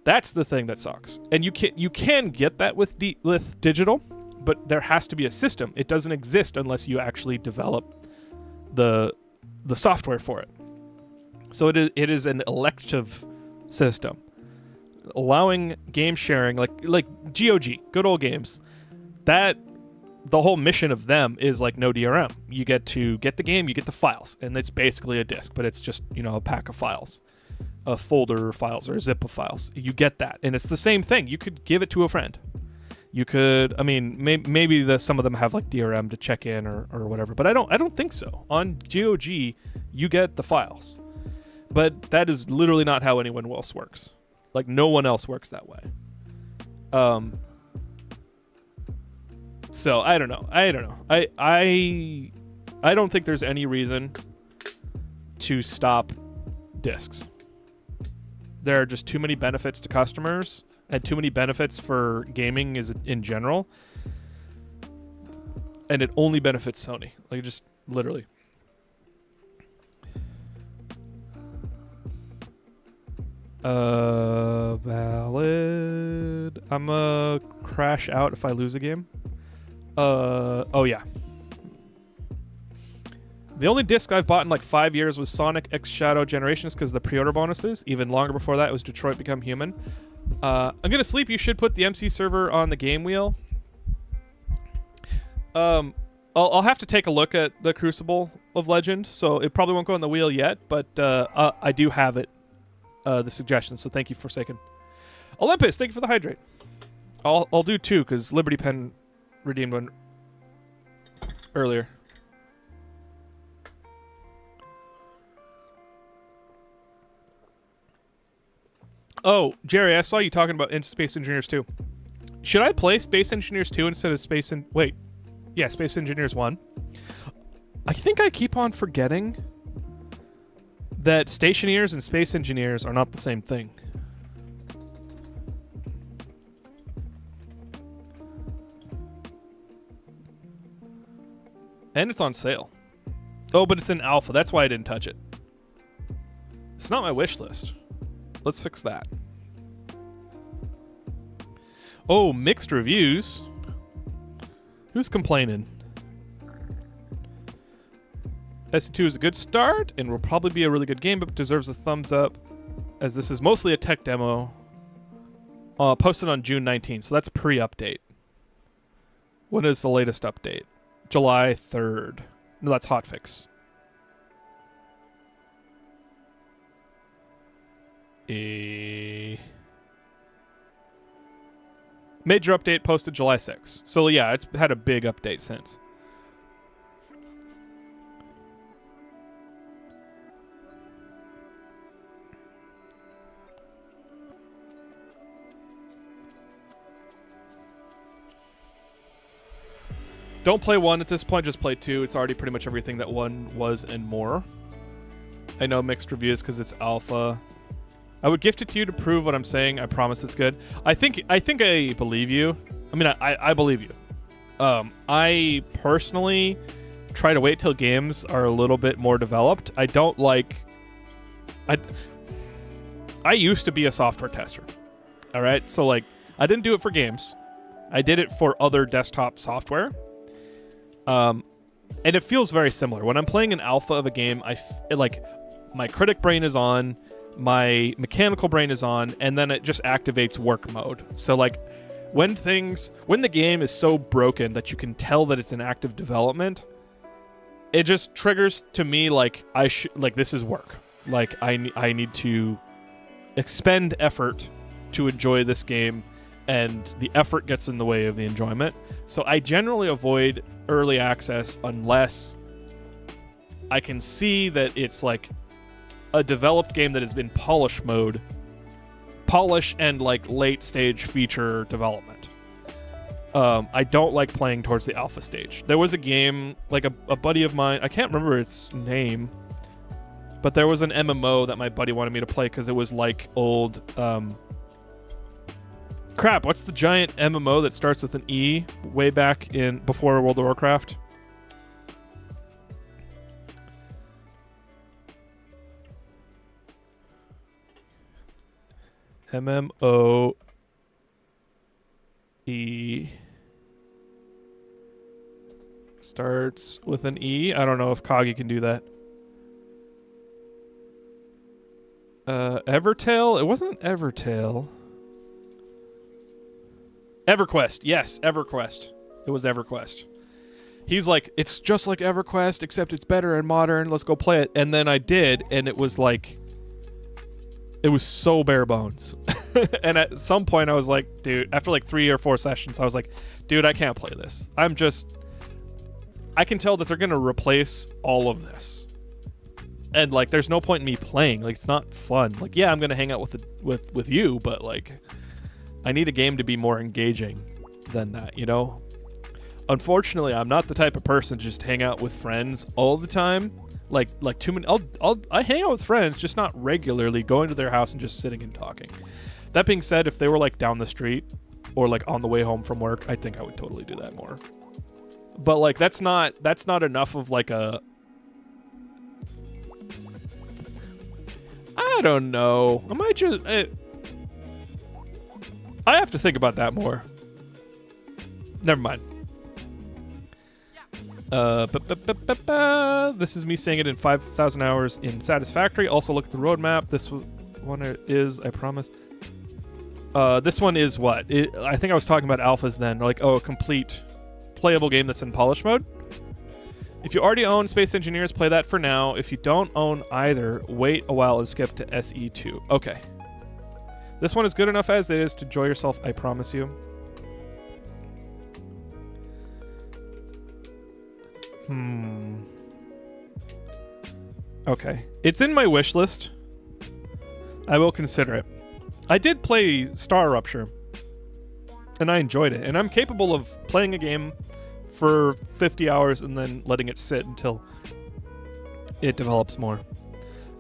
That's the thing that sucks. And you can get that with digital, but there has to be a system. It doesn't exist unless you actually develop the software for it. So it is an elective system, allowing game sharing, like GOG, good old games. That the whole mission of them is like no DRM. You get to get the game, you get the files, and it's basically a disc, but it's just a pack of files, a folder of files or a zip of files. You get that, and it's the same thing. You could give it to a friend. You could, I mean, maybe some of them have like DRM to check in or whatever, but I don't think so. On GOG, you get the files. But that is literally not how anyone else works. Like, no one else works that way. So, I don't know. I don't think there's any reason to stop discs. There are just too many benefits to customers and too many benefits for gaming in general. And it only benefits Sony. Like, just literally. Valid. I'm crash out if I lose a game. Oh yeah. The only disc I've bought in like 5 years was Sonic X Shadow Generations because of the pre-order bonuses. Even longer before that was Detroit Become Human. I'm gonna sleep. You should put the MC server on the game wheel. I'll have to take a look at the Crucible of Legend, so it probably won't go on the wheel yet, but I do have it. The suggestions, so thank you, Forsaken. Olympus, thank you for the hydrate. I'll do 2 because Liberty Pen redeemed one earlier. Oh, Jerry, I saw you talking about Space Engineers 2. Should I play Space Engineers 2 instead of Space Engineers 1? I think I keep on forgetting that Stationeers and Space Engineers are not the same thing. And it's on sale. Oh, but it's in alpha. That's why I didn't touch it. It's not my wish list. Let's fix that. Oh, mixed reviews. Who's complaining? SE2 is a good start and will probably be a really good game, but deserves a thumbs up, as this is mostly a tech demo. Posted on June 19th, so that's pre-update. When is the latest update? July 3rd. No, that's hotfix. Major update posted July 6th. So yeah, it's had a big update since. Don't play 1 at this point, just play 2. It's already pretty much everything that 1 was and more. I know mixed reviews because it's alpha. I would gift it to you to prove what I'm saying. I promise it's good. I think I believe you. I mean, I believe you. I personally try to wait till games are a little bit more developed. I don't like... I used to be a software tester. All right? So, like, I didn't do it for games. I did it for other desktop software. And it feels very similar. When I'm playing an alpha of a game, my critic brain is on, my mechanical brain is on, and then it just activates work mode. So like when the game is so broken that you can tell that it's in active development, it just triggers to me like this is work. Like I need to expend effort to enjoy this game, and the effort gets in the way of the enjoyment. So I generally avoid early access unless I can see that it's like a developed game that has been polish and like late stage feature development. I don't like playing towards the alpha stage. There was a game, like a buddy of mine, I can't remember its name, but there was an MMO that my buddy wanted me to play because it was like old... Crap, what's the giant MMO that starts with an E way back before World of Warcraft? MMO E starts with an E. I don't know if Kagi can do that. Evertale? It wasn't Evertale. EverQuest. Yes, EverQuest. It was EverQuest. He's like, it's just like EverQuest, except it's better and modern. Let's go play it. And then I did, and it was like... It was so bare bones. And at some point I was like, dude, after like 3 or 4 sessions, I was like, dude, I can't play this. I can tell that they're going to replace all of this. And like, there's no point in me playing. Like, it's not fun. Like, yeah, I'm going to hang out with you, but like, I need a game to be more engaging than that, you know? Unfortunately, I'm not the type of person to just hang out with friends all the time. Like too many. I hang out with friends, just not regularly going to their house and just sitting and talking. That being said, if they were like down the street or like on the way home from work, I think I would totally do that more. But like that's not enough of like a... I don't know. I might just... I have to think about that more. Never mind. This is me saying it in 5,000 hours in Satisfactory. Also look at the roadmap. This one is, I promise. This one is what? I think I was talking about alphas then. Like, a complete playable game that's in polish mode. If you already own Space Engineers, play that for now. If you don't own either, wait a while and skip to SE2. Okay. This one is good enough as it is to enjoy yourself, I promise you. Okay. It's in my wish list. I will consider it. I did play Star Rupture, and I enjoyed it. And I'm capable of playing a game for 50 hours and then letting it sit until it develops more.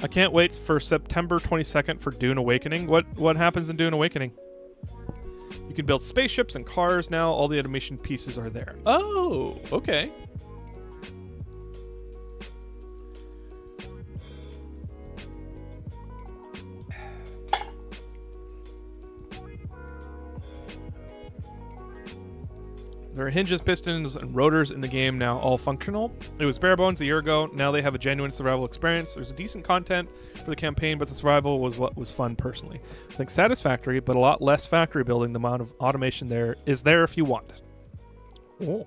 I can't wait for September 22nd for Dune Awakening. What happens in Dune Awakening? You can build spaceships and cars now. All the animation pieces are there. Oh, okay. There are hinges, pistons, and rotors in the game now, all functional. It was bare bones a year ago. Now they have a genuine survival experience. There's decent content for the campaign, but the survival was what was fun personally. I think satisfactory, but a lot less factory building. The amount of automation there is there if you want. Oh.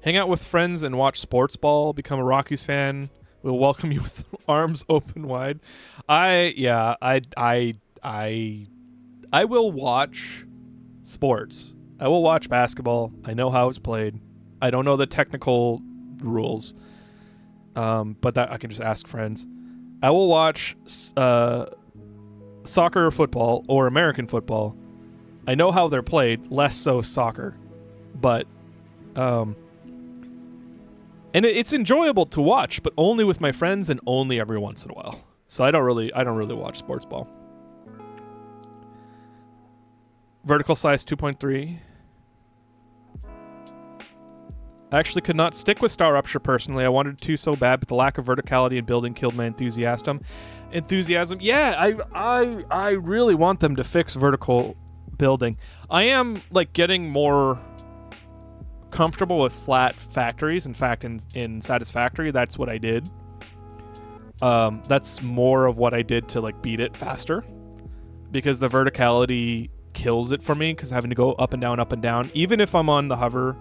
Hang out with friends and watch sports ball. Become a Rockies fan. We'll welcome you with arms open wide. I will watch sports. I will watch basketball. I know how it's played. I don't know the technical rules, but that I can just ask friends. I will watch soccer or football or American football. I know how they're played, less so soccer, but and it's enjoyable to watch, but only with my friends and only every once in a while. So I don't really watch sports ball. Vertical size 2.3. I actually could not stick with Star Rupture personally. I wanted to so bad, but the lack of verticality in building killed my enthusiasm. Yeah, I really want them to fix vertical building. I am like getting more comfortable with flat factories. In fact, in Satisfactory, that's what I did. That's more of what I did to like beat it faster, because the verticality kills it for me, because having to go up and down, even if I'm on the hover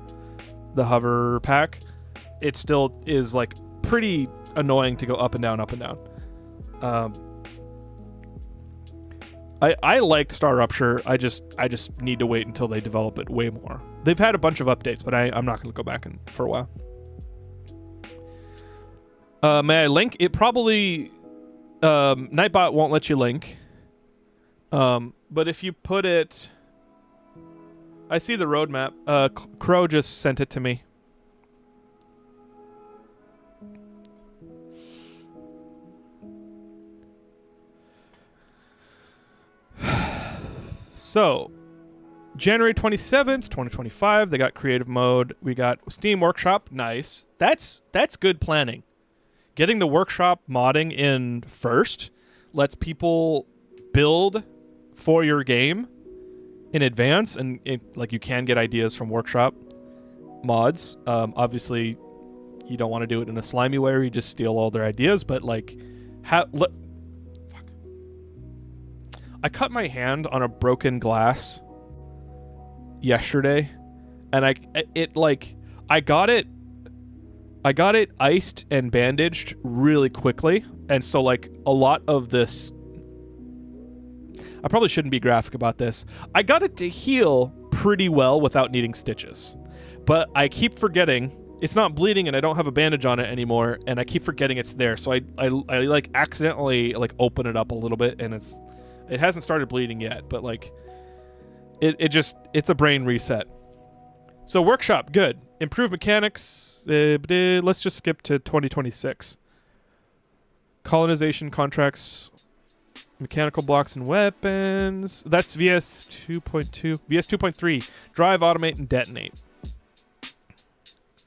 pack, it still is like pretty annoying to go up and down. I liked Star Rupture. I just need to wait until they develop it way more. They've had a bunch of updates, but I'm not going to go back for a while. May I link? It probably Nightbot won't let you link. But if you put it, I see the roadmap. Crow just sent it to me. So, January 27th, 2025, they got creative mode. We got Steam Workshop. Nice. That's good planning. Getting the workshop modding in first lets people build for your game in advance, and like you can get ideas from workshop mods. Obviously, you don't want to do it in a slimy way where you just steal all their ideas, but like, fuck. I cut my hand on a broken glass yesterday, and I got it iced and bandaged really quickly, and so like a lot of this, I probably shouldn't be graphic about this. I got it to heal pretty well without needing stitches, but I keep forgetting it's not bleeding and I don't have a bandage on it anymore, and I keep forgetting it's there. So I like accidentally like open it up a little bit, and it hasn't started bleeding yet, but like it's a brain reset. So workshop, good. Improved mechanics. Let's just skip to 2026. Colonization contracts. Mechanical blocks and weapons. That's VS 2.2. VS 2.3. Drive, automate, and detonate.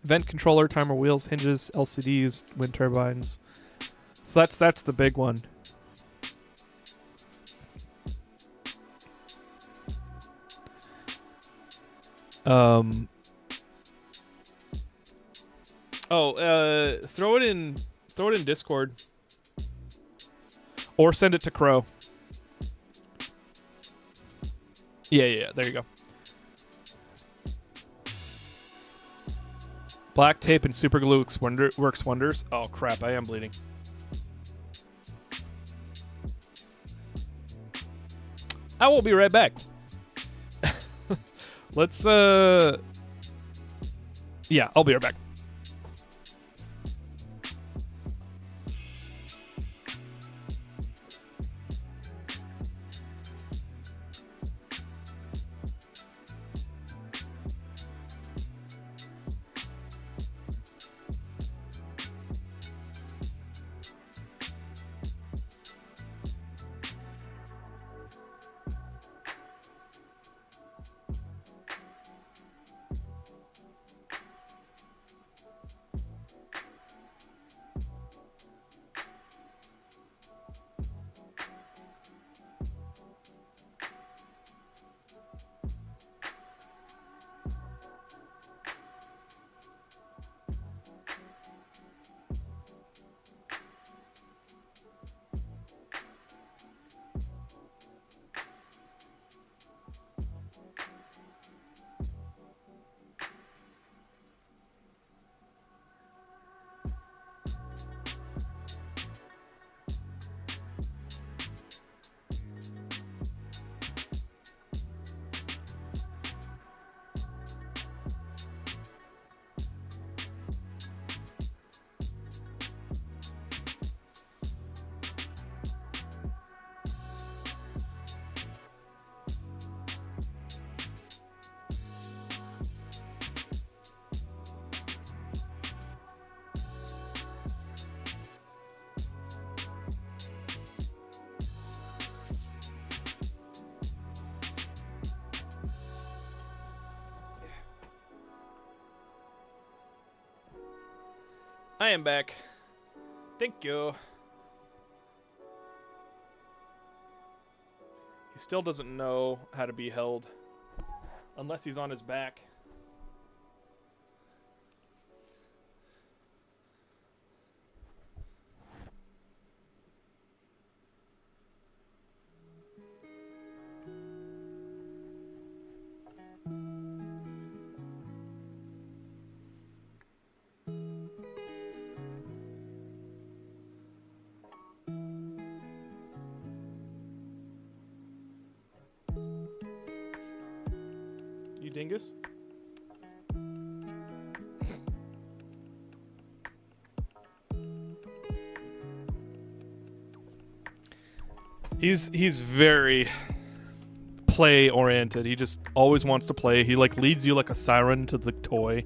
Vent controller, timer wheels, hinges, LCDs, wind turbines. So that's the big one. Throw it in Discord. Or send it to Crow. Yeah, there you go. Black tape and super glue works wonders. Oh crap, I am bleeding. I will be right back. Let's yeah, I'll be right back. I am back. Thank you. He still doesn't know how to be held. Unless he's on his back. You dingus? He's very play oriented. He just always wants to play. He like leads you like a siren to the toy.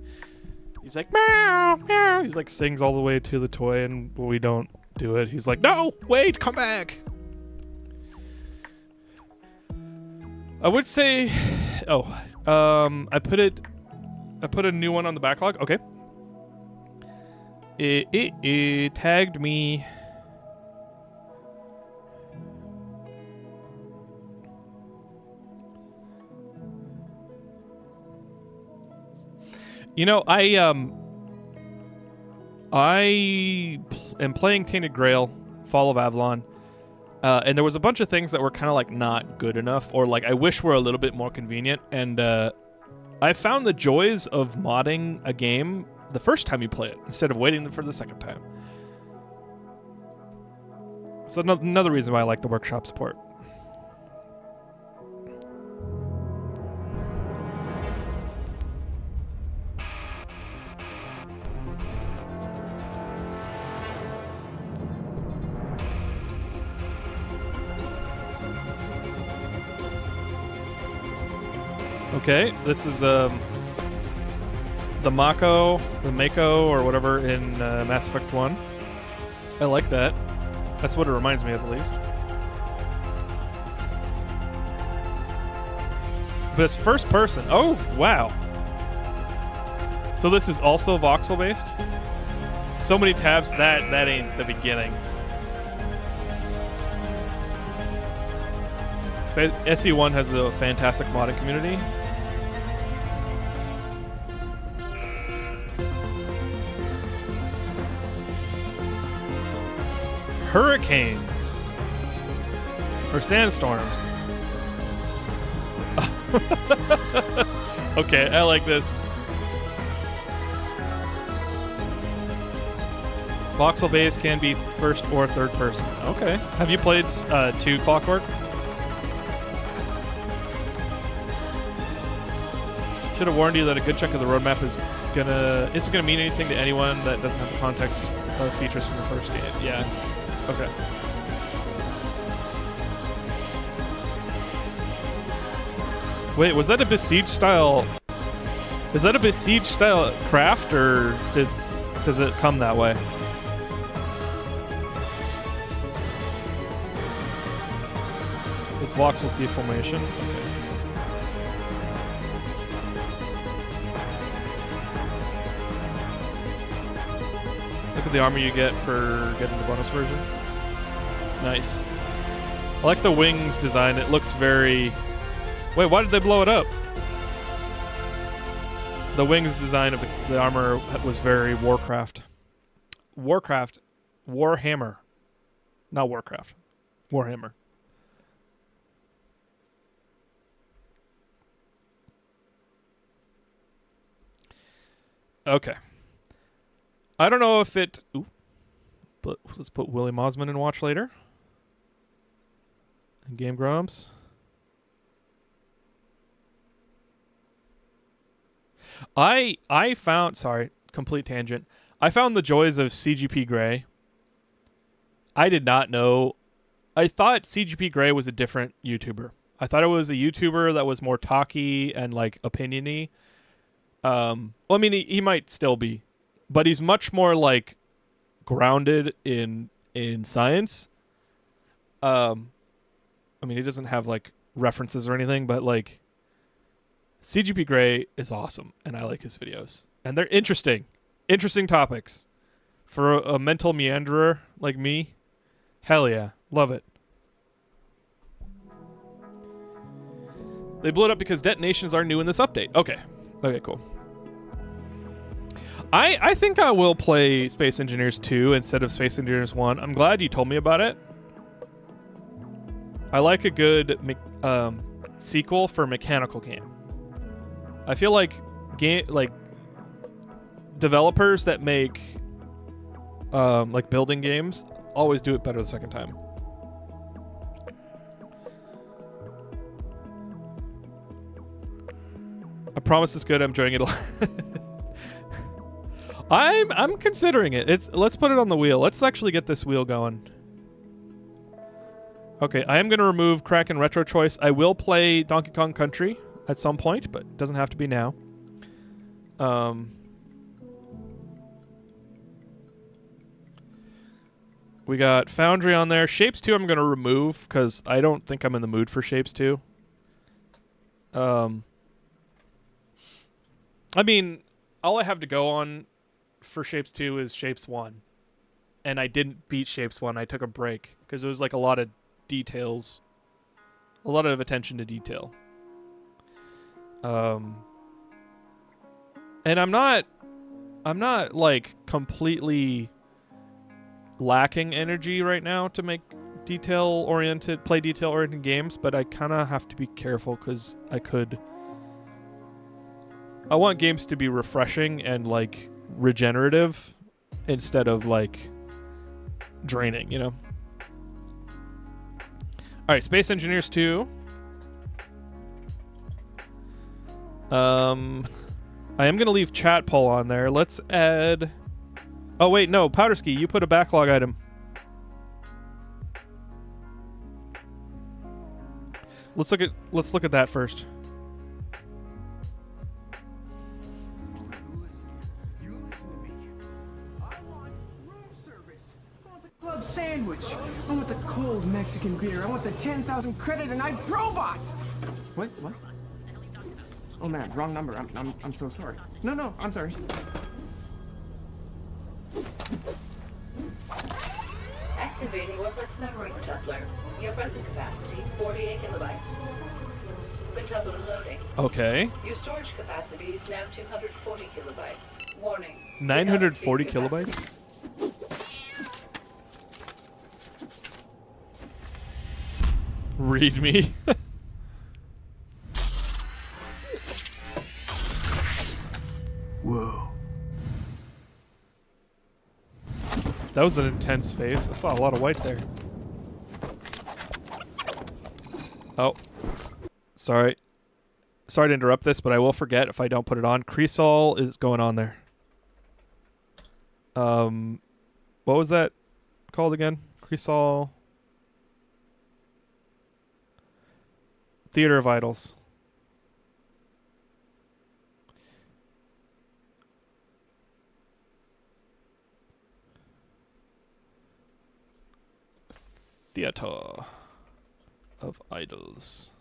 He's like meow meow. He's like sings all the way to the toy, and we don't do it. He's like, no, wait, come back. I would say, I put a new one on the backlog. Okay. It tagged me. You know, I am playing Tainted Grail, Fall of Avalon, and there was a bunch of things that were kind of like not good enough, or like I wish were a little bit more convenient. And I found the joys of modding a game the first time you play it instead of waiting for the second time. So another reason why I like the workshop support. Okay, this is the Mako, or whatever in Mass Effect 1. I like that. That's what it reminds me of, at least. But it's first person. Oh, wow. So this is also voxel-based? So many tabs, that ain't the beginning. SE1 has a fantastic modding community. Hurricanes or sandstorms. Okay, I like this. Voxel base can be first or third person. Okay. Have you played 2 Clockwork? Should have warned you that a good chunk of the roadmap isn't gonna mean anything to anyone that doesn't have the context of features from the first game. Yeah. Okay. Wait, was that a Besiege style? Is that a Besiege style craft, or does it come that way? It's voxel deformation. Okay. Look at the armor you get for getting the bonus version. Nice. I like the wings design. It looks very... Wait, why did they blow it up? The wings design of the armor was very Warcraft. Warhammer. Not Warcraft. Warhammer. Okay. I don't know if it... Ooh. But let's put Willie Mosman in watch later. And Game Grumps. I found... Sorry, complete tangent. I found the joys of CGP Grey. I did not know... I thought CGP Grey was a different YouTuber. I thought it was a YouTuber that was more talky and like opinion-y. Well, I mean, he might still be. But he's much more like grounded in science. I mean, he doesn't have like references or anything, but like CGP Grey is awesome, and I like his videos, and they're interesting topics For a mental meanderer like me, hell yeah, love it. They blew it up because detonations are new in this update. Okay. Okay, cool. I think I will play Space Engineers 2 instead of Space Engineers 1. I'm glad you told me about it. I like a good sequel for a mechanical game. I feel like developers that make like building games always do it better the second time. I promise it's good. I'm enjoying it a lot. I'm considering it. Let's put it on the wheel. Let's actually get this wheel going. Okay, I am going to remove Kraken Retro Choice. I will play Donkey Kong Country at some point, but it doesn't have to be now. We got Foundry on there. Shapes 2 I'm going to remove because I don't think I'm in the mood for Shapes 2. I mean, all I have to go on for Shapes 2 is Shapes 1. And I didn't beat Shapes 1. I took a break because there was like a lot of details. A lot of attention to detail. And I'm not like completely lacking energy right now to make play detail-oriented games, but I kind of have to be careful because I want games to be refreshing and like regenerative instead of like draining, you know? All right, Space Engineers 2. I am going to leave chat poll on there. Let's add... Oh, wait, no. Powderski, you put a backlog item. Let's look at that first. You listen to me. I want room service. I want the club sandwich. I want the cold Mexican beer. I want the 10,000 credit a night robot. What? Oh man, wrong number. I'm so sorry. No, I'm sorry. Activating Worklet's memory coupler. Your present capacity, 48 kilobytes. The coupler loading. Okay. Your storage capacity is now 240 kilobytes. Warning. 940 kilobytes? Read me. Whoa. That was an intense face. I saw a lot of white there. Oh. Sorry. Sorry to interrupt this, but I will forget if I don't put it on. Cresol is going on there. What was that called again? Cresol Theater of Idols. Theater of Idols.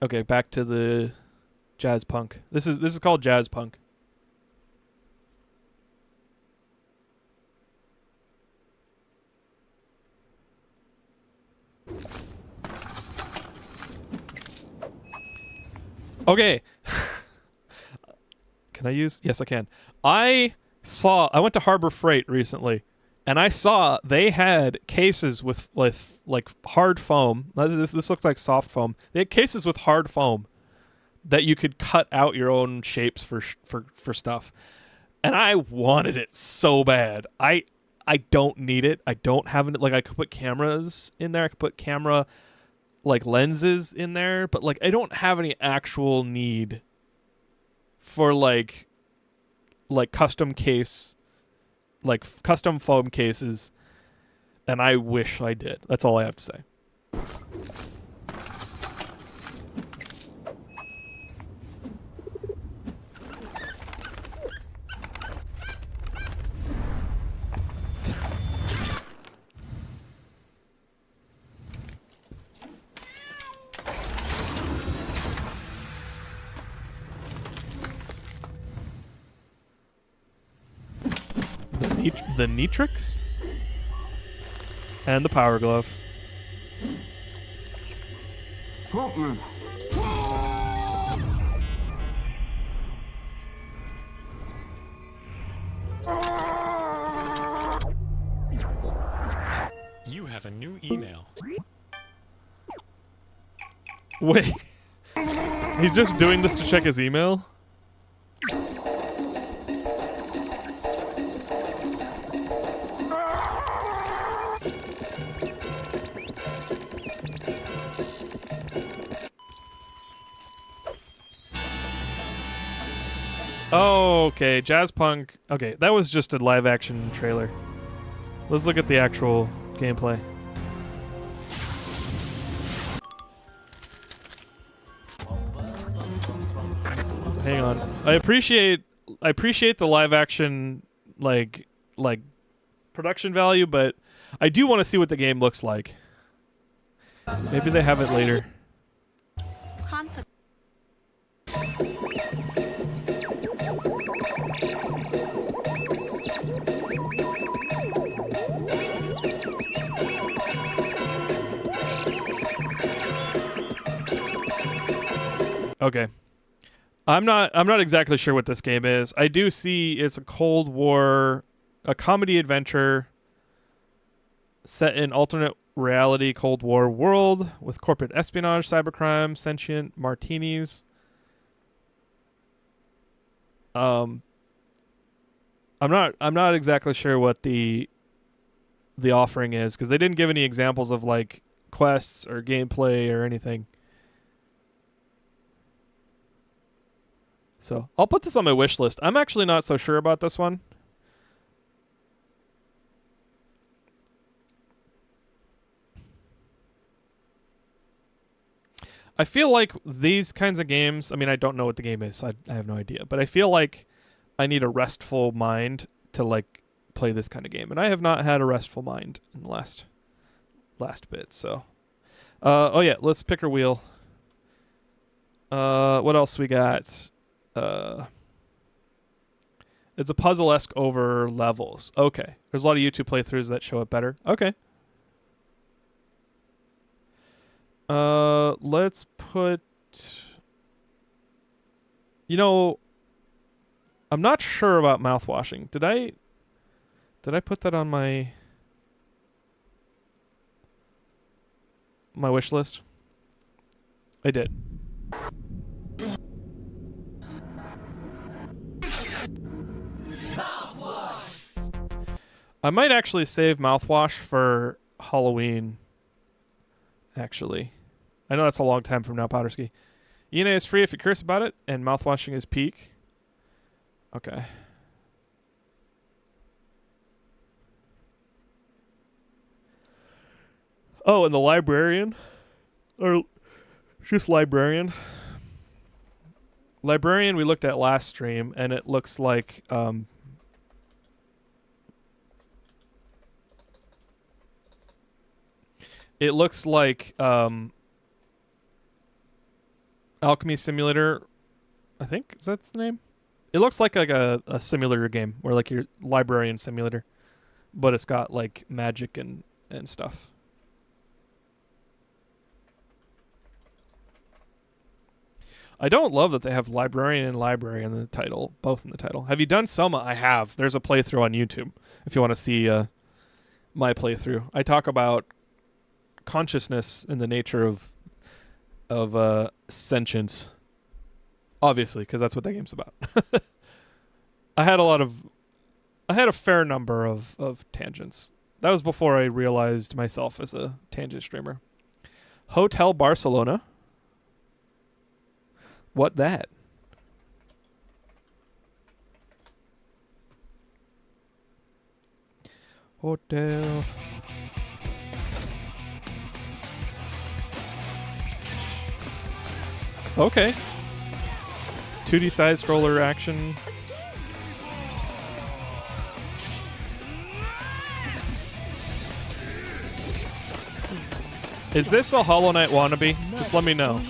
Okay, back to the jazz punk. This is called jazz punk. Okay. Can I use? Yes, I can. I went to Harbor Freight recently, and I saw they had cases with like hard foam. This looks like soft foam. They had cases with hard foam that you could cut out your own shapes for stuff. And I wanted it so bad. I don't need it. I don't have it. Like, I could put cameras in there. I could put camera like lenses in there, but like I don't have any actual need for like custom case, like custom foam cases, and I wish I did. That's all I have to say. the Nitrix and the Power Glove. You have a new email. Wait. He's just doing this to check his email? Oh, okay. Jazz Punk. Okay, that was just a live action trailer. Let's look at the actual gameplay. Hang on. I appreciate the live action like production value, but I do want to see what the game looks like. Maybe they have it later. Okay. I'm not exactly sure what this game is. I do see it's a Cold War, a comedy adventure set in alternate reality Cold War world with corporate espionage, cybercrime, sentient martinis. I'm not exactly sure what the offering is because they didn't give any examples of like quests or gameplay or anything. So I'll put this on my wish list. I'm actually not so sure about this one. I feel like these kinds of games, I mean, I don't know what the game is, so I have no idea. But I feel like I need a restful mind to like play this kind of game. And I have not had a restful mind in the last bit, so. Oh yeah, let's pick our wheel. What else we got? It's a puzzle-esque over levels. Okay. There's a lot of YouTube playthroughs that show it better. Okay. Let's put... You know, I'm not sure about mouthwashing. Did I put that on my wish list? I did. I might actually save mouthwash for Halloween. Actually. I know that's a long time from now, Powderski. ENA is free if you're curious about it, and mouthwashing is peak. Okay. Oh, and the librarian? Or just librarian? Librarian we looked at last stream, and it looks like... It looks like Alchemy Simulator, I think. Is that the name? It looks like a simulator game, or like your librarian simulator. But it's got like magic and stuff. I don't love that they have librarian and library in the title, both in the title. Have you done Soma? I have. There's a playthrough on YouTube if you want to see my playthrough. I talk about consciousness and the nature of sentience, obviously, because that's what that game's about. I had a fair number of tangents. That was before I realized myself as a tangent streamer. Hotel Barcelona. What that? Hotel. Okay. 2D side scroller action. Is this a Hollow Knight wannabe? Just let me know.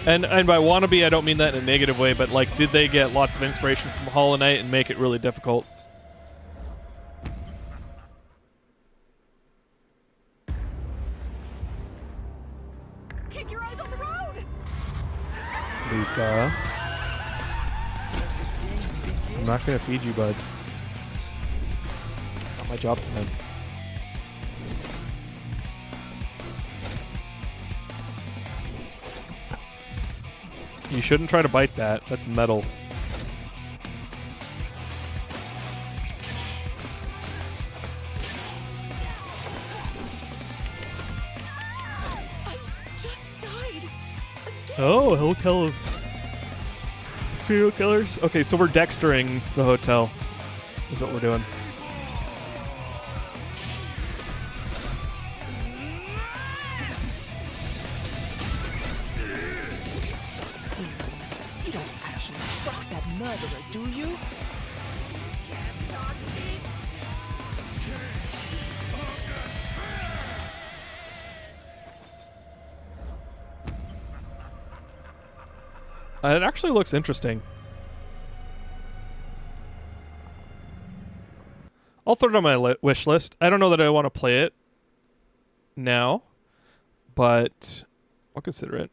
And by wannabe, I don't mean that in a negative way, but like, did they get lots of inspiration from Hollow Knight and make it really difficult? Keep your eyes on the road. Luca. I'm not gonna feed you, bud. It's not my job tonight. You shouldn't try to bite that. That's metal. I just died. Oh, hotel of serial killers. Okay, so we're Dextering the hotel. Is what we're doing. You don't actually trust that murderer, do you? It actually looks interesting. I'll throw it on my wish list. I don't know that I want to play it now, but I'll consider it.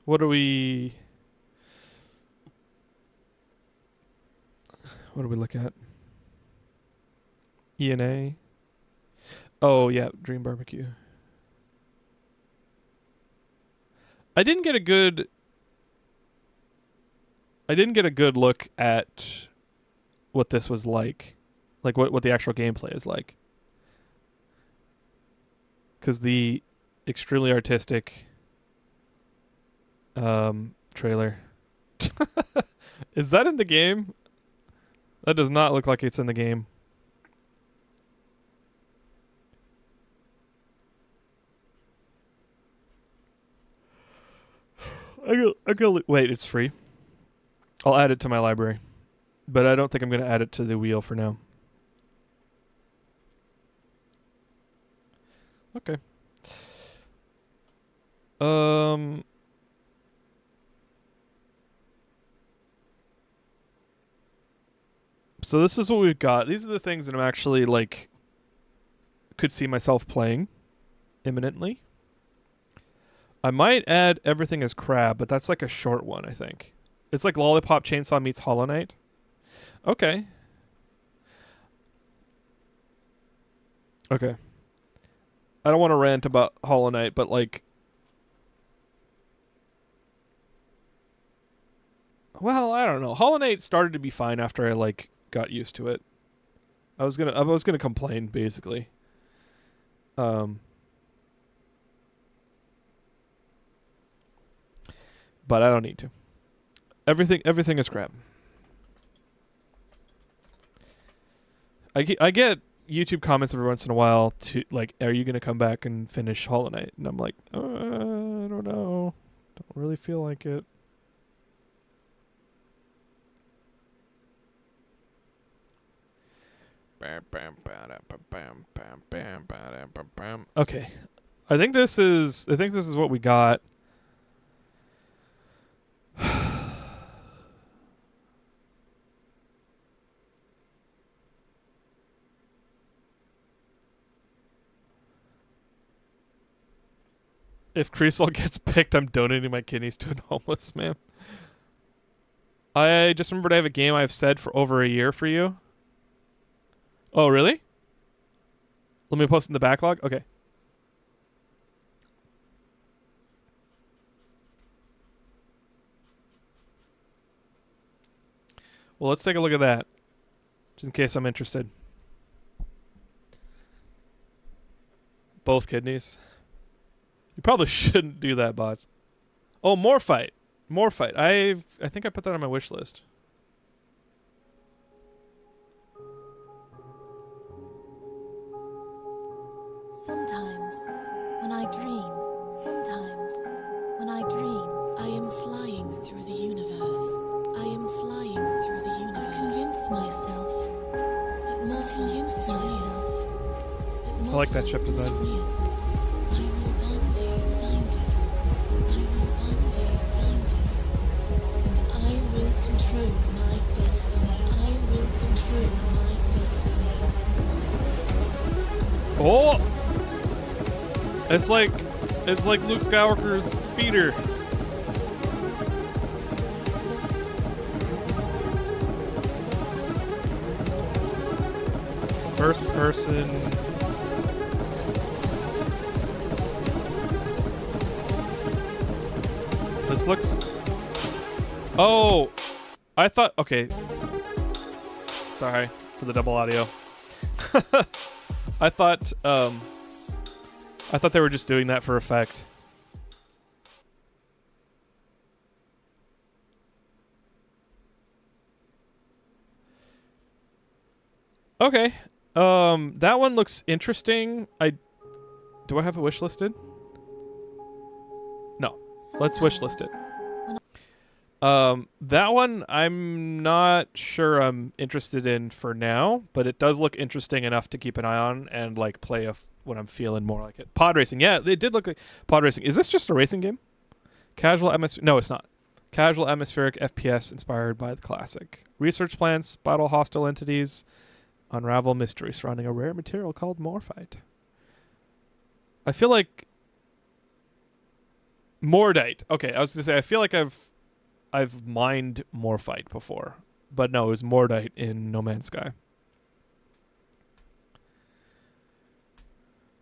What do we look at? ENA. Oh yeah, Dream Barbecue. I didn't get a good look at what this was like what the actual gameplay is like. 'Cause the extremely artistic trailer. Is that in the game? That does not look like it's in the game. Wait, it's free. I'll add it to my library. But I don't think I'm going to add it to the wheel for now. Okay. So this is what we've got. These are the things that I'm actually like could see myself playing imminently. I might add Everything as Crab, but that's like a short one, I think. It's like Lollipop Chainsaw meets Hollow Knight. Okay. Okay. I don't want to rant about Hollow Knight, but like, well, I don't know. Hollow Knight started to be fine after I like got used to it. I was gonna complain basically. But I don't need to. Everything is crap. I get YouTube comments every once in a while to like, are you gonna come back and finish Hollow Knight? And I'm like, I don't know. Don't really feel like it. Okay. I think this is what we got. If Creasel gets picked, I'm donating my kidneys to a homeless man. I just remembered I have a game I've said for over a year for you. Oh, really? Let me post in the backlog? Okay. Well, let's take a look at that. Just in case I'm interested. Both kidneys. You probably shouldn't do that, bots. Oh, more fight. More fight. I think I put that on my wish list. Sometimes, when I dream, I am flying through the universe. I convince myself that not like that ship felt as design. real. I will one day find it. I will one day find it. And I will control my destiny. I will control my destiny. Oh! It's like Luke Skywalker's speeder. First person. This looks. Oh, I thought. Okay. Sorry for the double audio. I thought they were just doing that for effect. Okay. That one looks interesting. Do I have it wish listed? No. Let's wish list it. That one I'm not sure I'm interested in for now, but it does look interesting enough to keep an eye on and like play when I'm feeling more like it. Pod racing, yeah, it did look like pod racing. Is this just a racing game? Casual atmosphere? No, it's not. Casual atmospheric FPS inspired by the classic. Research plans, battle hostile entities, unravel mysteries surrounding a rare material called morphite. I feel like Mordite. Okay, I was gonna say I feel like I've mined morphite before, but no, it was Mordite in No Man's Sky.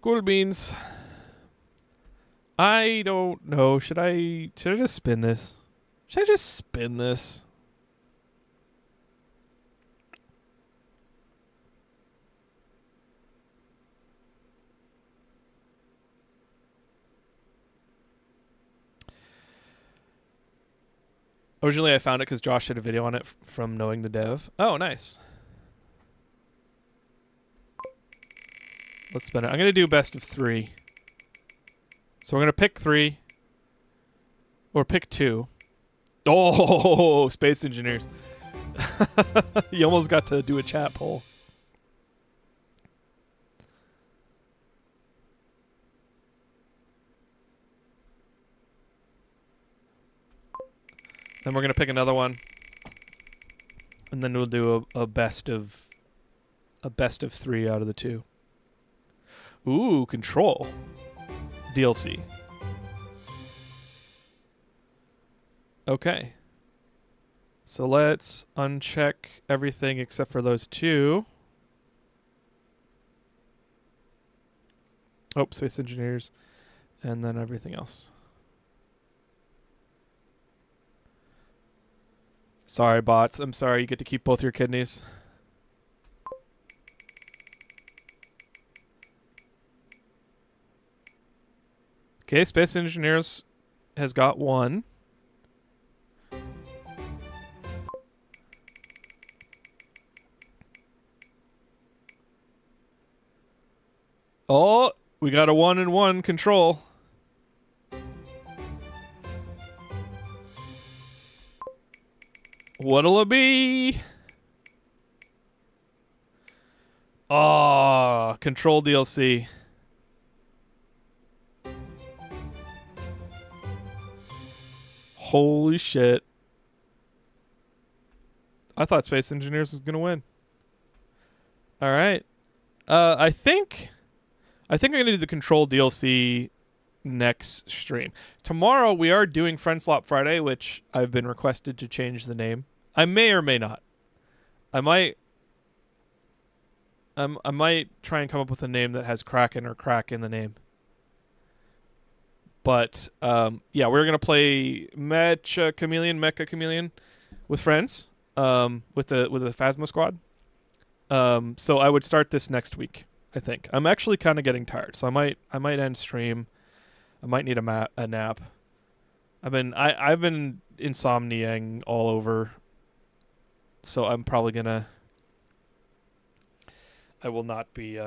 Cool beans. I don't know. Should I just spin this? Should I just spin this? Originally, I found it because Josh did a video on it from knowing the dev. Oh, nice. Let's spin it. I'm going to do best of 3. So we're going to pick 3. Or pick 2. Oh, Space Engineers. You almost got to do a chat poll. Then we're going to pick another one. And then we'll do a best of 3 out of the 2. Ooh, Control. DLC. Okay. So let's uncheck everything except for those 2. Oh, Space Engineers. And then everything else. Sorry, bots. I'm sorry. You get to keep both your kidneys. Okay, Space Engineers has got 1. Oh, we got a 1 and 1 Control. What'll it be? Oh, Control DLC. Holy shit. I thought Space Engineers was going to win. All right. I think I'm going to do the Control DLC next stream. Tomorrow we are doing Friend Slop Friday, which I've been requested to change the name. I may or may not. I might try and come up with a name that has Kraken or Crack in the name. But yeah, we're gonna play Mecha Chameleon with friends. With the Phasma squad. So I would start this next week. I think I'm actually kind of getting tired, so I might end stream. I might need a nap. I've been insomniaing all over, so I'm probably gonna. I will not be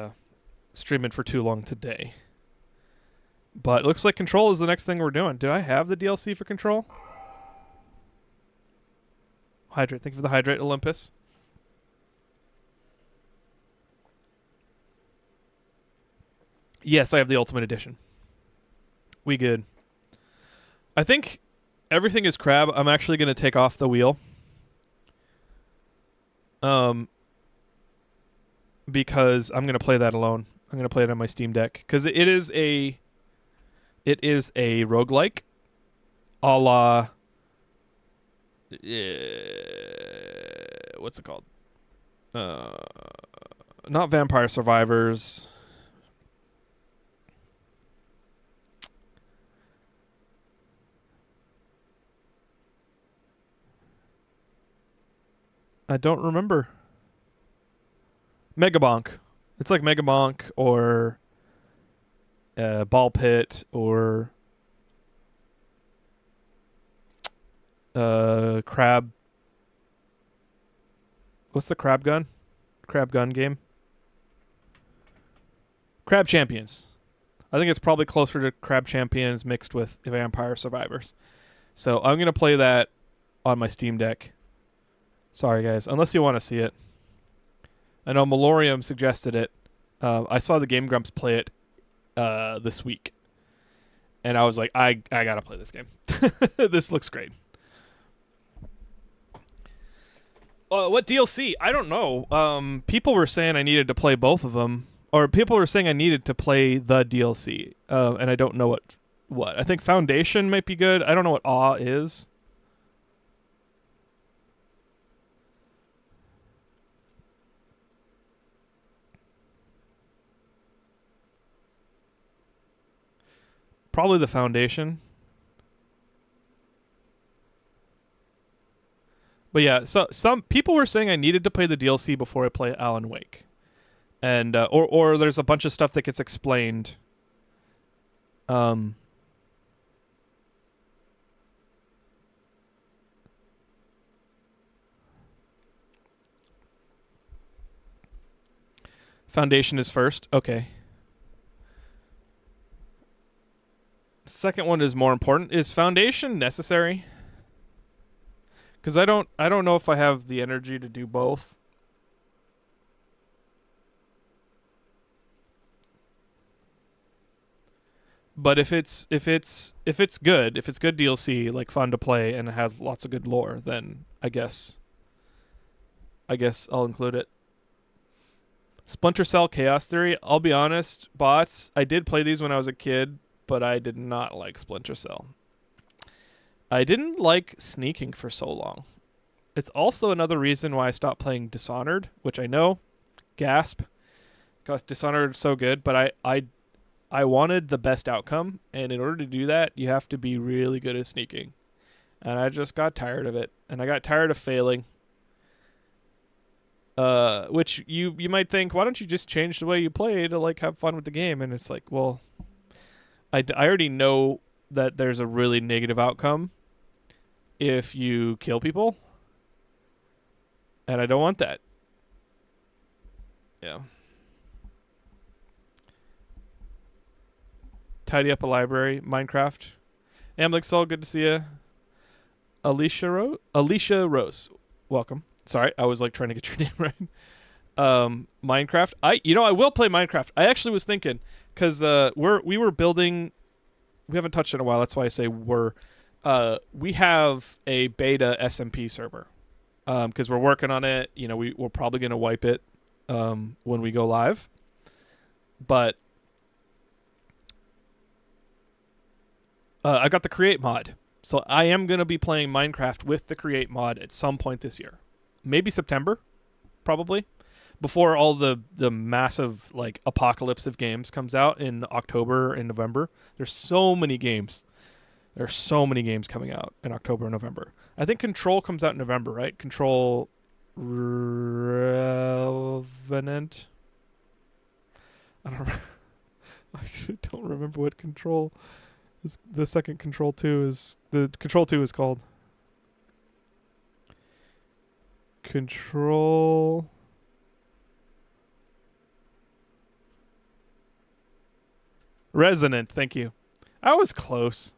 streaming for too long today. But it looks like Control is the next thing we're doing. Do I have the DLC for Control? Hydrate. Thank you for the Hydrate, Olympus. Yes, I have the Ultimate Edition. We good. I think everything is crab. I'm actually going to take off the wheel. Because I'm going to play that alone. I'm going to play it on my Steam Deck because it is a roguelike a la what's it called? Not Vampire Survivors. I don't remember. Megabonk. It's like Megabonk or Ball Pit or Crab. What's the Crab Gun? Crab Gun game? Crab Champions. I think it's probably closer to Crab Champions mixed with Vampire Survivors. So I'm going to play that on my Steam Deck. Sorry, guys. Unless you want to see it. I know Malorium suggested it. I saw the Game Grumps play it this week. And I was like, I got to play this game. This looks great. What DLC? I don't know. People were saying I needed to play both of them. Or people were saying I needed to play the DLC. And I don't know what. I think Foundation might be good. I don't know what Awe is. Probably the Foundation. But yeah, so some people were saying I needed to play the DLC before I play Alan Wake. And or there's a bunch of stuff that gets explained. Foundation is first. Okay. Second one is more important. Is Foundation necessary? Because I don't know if I have the energy to do both. But if it's good, if it's good DLC, like fun to play and it has lots of good lore, then I guess I'll include it. Splinter Cell Chaos Theory, I'll be honest, bots, I did play these when I was a kid, but I did not like Splinter Cell. I didn't like sneaking for so long. It's also another reason why I stopped playing Dishonored, which I know, gasp, because Dishonored is so good, but I wanted the best outcome, and in order to do that, you have to be really good at sneaking. And I just got tired of it, and I got tired of failing. Which you might think, why don't you just change the way you play to like have fun with the game? And it's like, well, I already know that there's a really negative outcome if you kill people, and I don't want that. Yeah. Tidy up a library. Minecraft. Amlixol, good to see you. Alicia Rose, welcome. Sorry, I was like trying to get your name right. Minecraft. I will play Minecraft. I actually was thinking because we were building. We haven't touched it in a while. That's why I say we're. We have a beta SMP server because we're working on it. You know, we're probably gonna wipe it when we go live, but I got the Create mod, so I am gonna be playing Minecraft with the Create mod at some point this year. Maybe September, probably, before all the massive like apocalypse of games comes out in October and November. There's so many games. There are so many games coming out in October and November. I think Control comes out in November, right? Control Revenant. I don't remember what Control is. The second Control 2 is Control 2 is called. Control Resonant, thank you. I was close.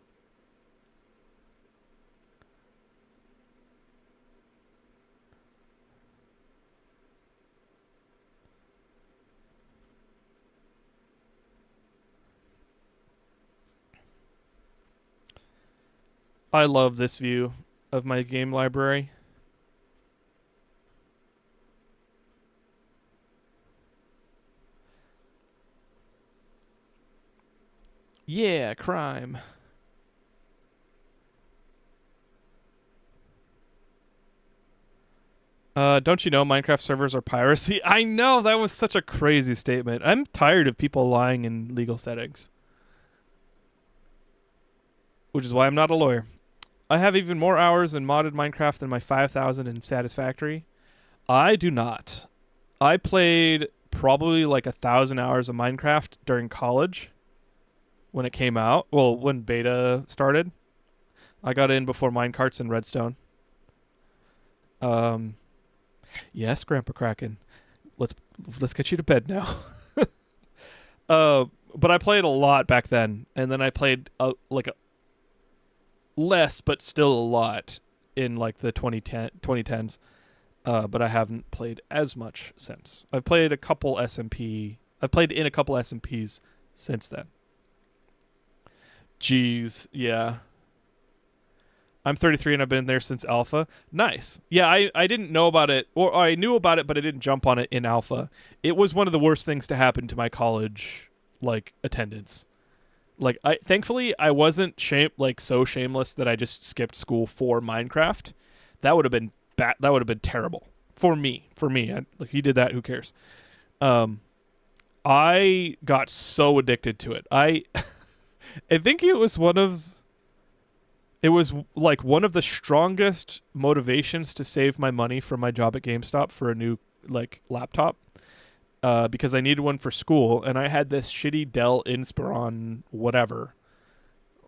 I love this view of my game library. Yeah, crime. Don't you know Minecraft servers are piracy? I know, that was such a crazy statement. I'm tired of people lying in legal settings. Which is why I'm not a lawyer. I have even more hours in modded Minecraft than my 5,000 in Satisfactory. I do not. I played probably like 1,000 hours of Minecraft during college when it came out. Well, when beta started. I got in before Minecarts and Redstone. Yes, Grandpa Kraken. Let's get you to bed now. But I played a lot back then, and then I played less, but still a lot in like the 2010s. But I haven't played as much since. I've played in a couple SMPs since then. Jeez, yeah. I'm 33 and I've been there since alpha. Nice. Yeah, I didn't know about it, or I knew about it, but I didn't jump on it in alpha. It was one of the worst things to happen to my college, like, attendance. Like, thankfully I wasn't so shameless that I just skipped school for Minecraft. That would have been bad. That would have been terrible for me. Like, he did that. Who cares? I got so addicted to it. I think it was one of the strongest motivations to save my money from my job at GameStop for a new laptop, because I needed one for school, and I had this shitty Dell Inspiron whatever.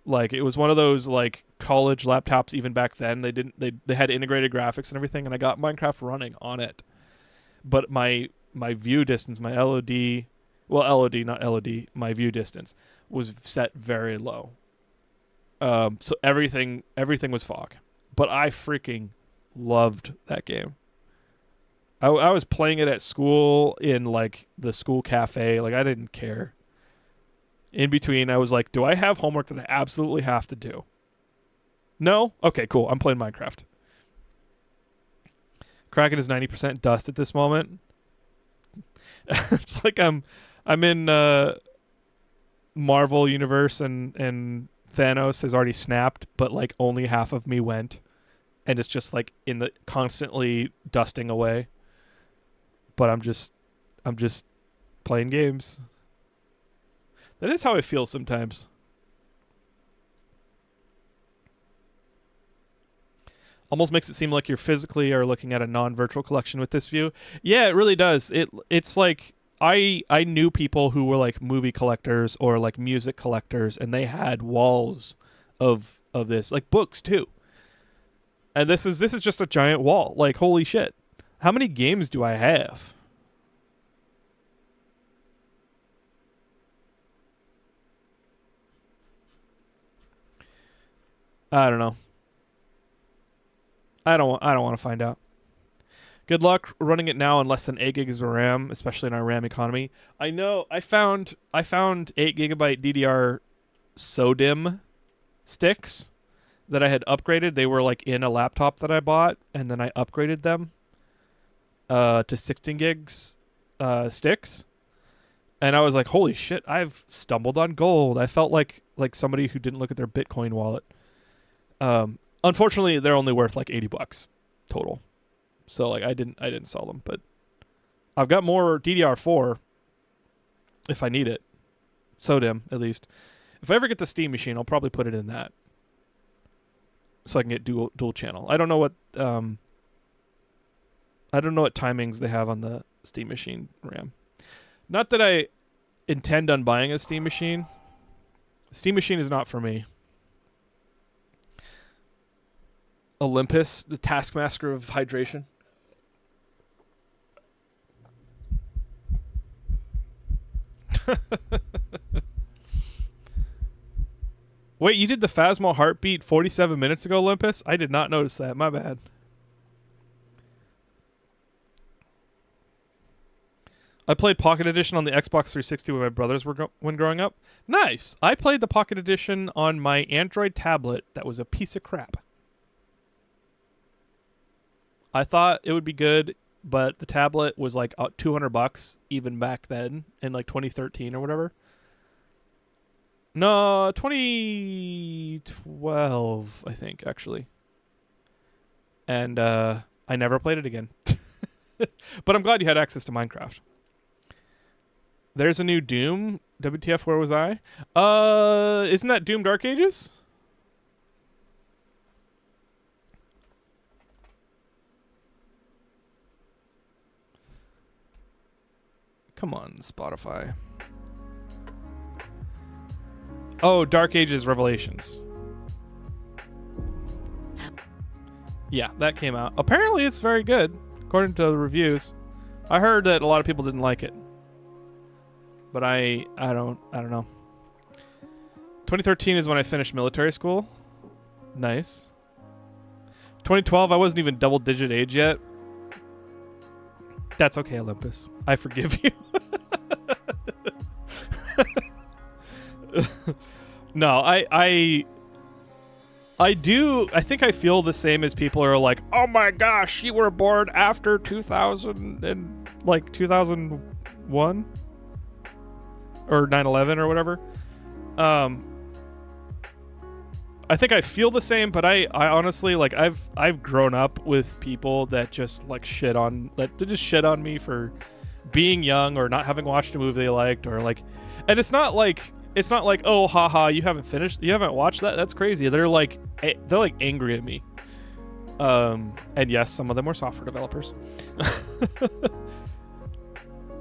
Like, it was one of those like college laptops. Even back then, they had integrated graphics and everything, and I got Minecraft running on it. But my view distance, my LOD, not LOD, my view distance was set very low. So everything was fog, but I freaking loved that game. I was playing it at school in like the school cafe. Like, I didn't care. In between, I was like, do I have homework that I absolutely have to do? No? Okay, cool. I'm playing Minecraft. Kraken is 90% dust at this moment. It's like I'm in Marvel Universe and Thanos has already snapped, but like only half of me went, and it's just like in the constantly dusting away. But I'm just playing games. That is how I feel sometimes. Almost makes it seem like you're physically are looking at a non-virtual collection with this view. Yeah, it really does. It's like I knew people who were like movie collectors or like music collectors, and they had walls of this, like books too. And this is just a giant wall. Like, holy shit. How many games do I have? I don't know. I don't want to find out. Good luck running it now on less than 8 gigs of RAM, especially in our RAM economy. I know. I found 8 gigabyte DDR SODIMM sticks that I had upgraded. They were like in a laptop that I bought, and then I upgraded them to 16 gigs sticks. And I was like, holy shit, I've stumbled on gold. I felt like somebody who didn't look at their Bitcoin wallet. Unfortunately, they're only worth like $80 total. So like I didn't sell them, but I've got more DDR4 if I need it. SODIMM, at least. If I ever get the Steam machine, I'll probably put it in that, so I can get dual channel. I don't know what timings they have on the Steam machine RAM. Not that I intend on buying a Steam machine. The Steam machine is not for me. Olympus, the taskmaster of hydration. Wait, you did the Phasma heartbeat 47 minutes ago, Olympus? I did not notice that. My bad. I played Pocket Edition on the Xbox 360 with my brothers when growing up. Nice. I played the Pocket Edition on my Android tablet that was a piece of crap. I thought it would be good, but the tablet was like $200 even back then in like 2013 or whatever. No, 2012, I think, actually. And I never played it again. But I'm glad you had access to Minecraft. There's a new Doom. WTF, where was I? Isn't that Doom Dark Ages? Come on, Spotify. Oh, Dark Ages Revelations. Yeah, that came out. Apparently it's very good, according to the reviews. I heard that a lot of people didn't like it. But I don't know. 2013 is when I finished military school. Nice. 2012, I wasn't even double-digit age yet. That's okay, Olympus. I forgive you. No, I do. I think I feel the same as people who are like, "Oh my gosh, you were born after 2000 and like 2001 or 9/11 or whatever." I think I feel the same, but I honestly, like, I've grown up with people that just like shit on me for being young or not having watched a movie they liked, or like, and it's not like, oh, haha, you haven't watched that, that's crazy. They're like angry at me. And yes, some of them were software developers.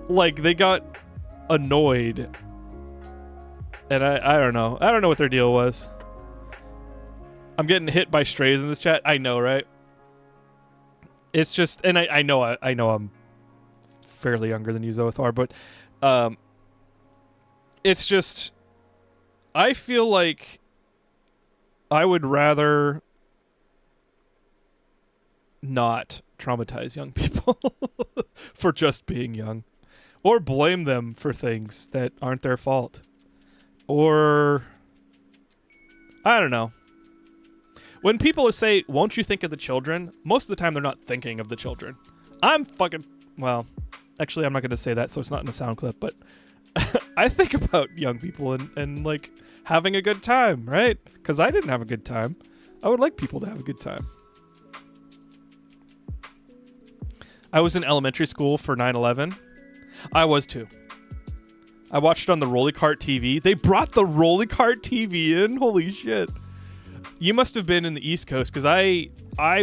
Like, they got annoyed, and I don't know what their deal was. I'm getting hit by strays in this chat. I know, right? It's just, and I know I'm fairly younger than you, Zoethar, but it's just, I feel like I would rather not traumatize young people for just being young, or blame them for things that aren't their fault, or I don't know. When people say, "Won't you think of the children?" most of the time they're not thinking of the children. Well, actually, I'm not going to say that, so it's not in the sound clip, but I think about young people and like having a good time, right? Because I didn't have a good time. I would like people to have a good time. I was in elementary school for 9/11. I was too. I watched it on the Rolly Cart TV. They brought the Rolly Cart TV in. Holy shit. You must have been in the East Coast, because I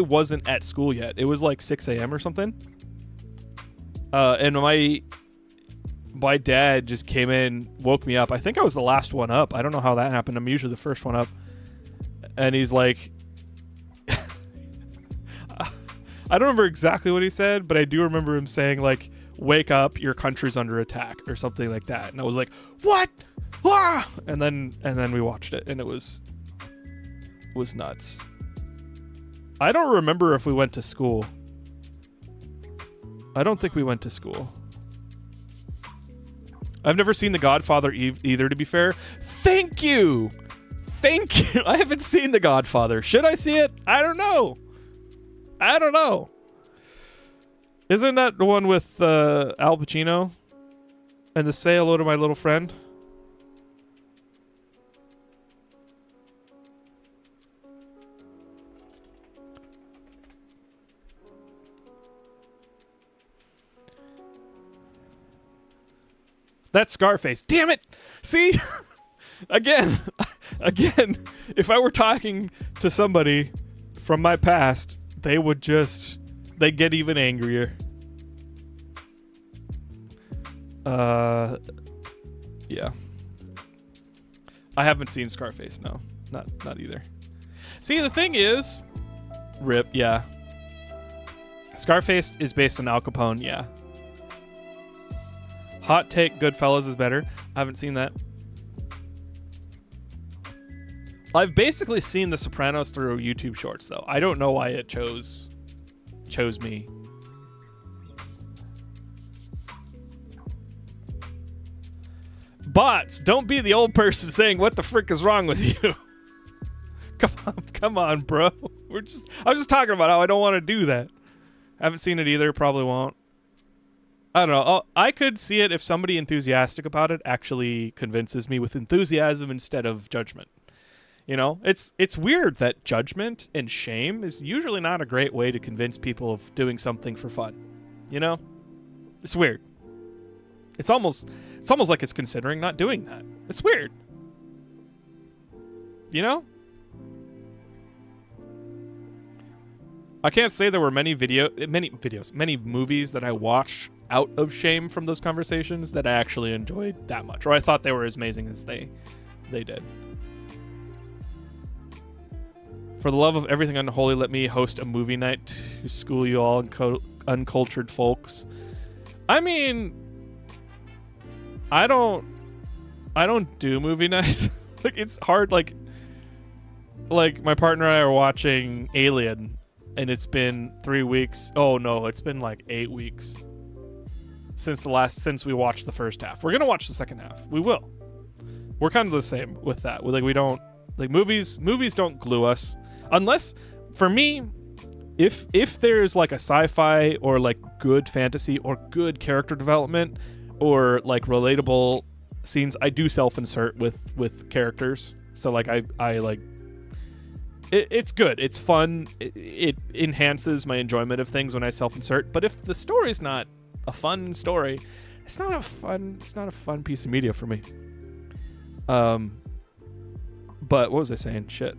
wasn't at school yet. It was like 6 a.m. or something. And my dad just came in, woke me up. I think I was the last one up. I don't know how that happened. I'm usually the first one up. And he's like, I don't remember exactly what he said, but I do remember him saying, like, "Wake up, your country's under attack," or something like that. And I was like, "What?" Ah! And then we watched it, and it was nuts. I don't remember if we went to school. I don't think we went to school. I've never seen The Godfather either, to be fair. Thank you! I haven't seen The Godfather. Should I see it? I don't know. Isn't that the one with Al Pacino? And the "Say Hello to My Little Friend"? That's Scarface. Damn it! See? Again, if I were talking to somebody from my past, they'd get even angrier. Yeah. I haven't seen Scarface, no. Not either. See, the thing is, RIP, yeah. Scarface is based on Al Capone, yeah. Hot take, Goodfellas is better. I haven't seen that. I've basically seen The Sopranos through YouTube Shorts, though. I don't know why it chose me. Bots, don't be the old person saying what the frick is wrong with you. Come on, bro. I was just talking about how I don't want to do that. Haven't seen it either, probably won't. I don't know. I could see it if somebody enthusiastic about it actually convinces me with enthusiasm instead of judgment. You know, it's weird that judgment and shame is usually not a great way to convince people of doing something for fun. You know? It's weird. It's almost like it's considering not doing that. It's weird. You know? I can't say there were many movies that I watched out of shame from those conversations that I actually enjoyed that much, or I thought they were as amazing as they did. For the love of everything unholy, let me host a movie night to school you all uncultured folks. I mean, I don't do movie nights. Like, it's hard. Like my partner and I are watching Alien, and it's been 3 weeks. Oh no, it's been like 8 weeks since we watched the first half. We're gonna watch the second half. We will. We're kind of the same with that. We don't like movies. Movies don't glue us, unless, for me, if there's like a sci-fi or like good fantasy or good character development or like relatable scenes, I do self-insert with characters. So like I like it's good. It's fun. It enhances my enjoyment of things when I self-insert. But if the story's not a fun story, it's not a fun piece of media for me. But what was I saying? Shit.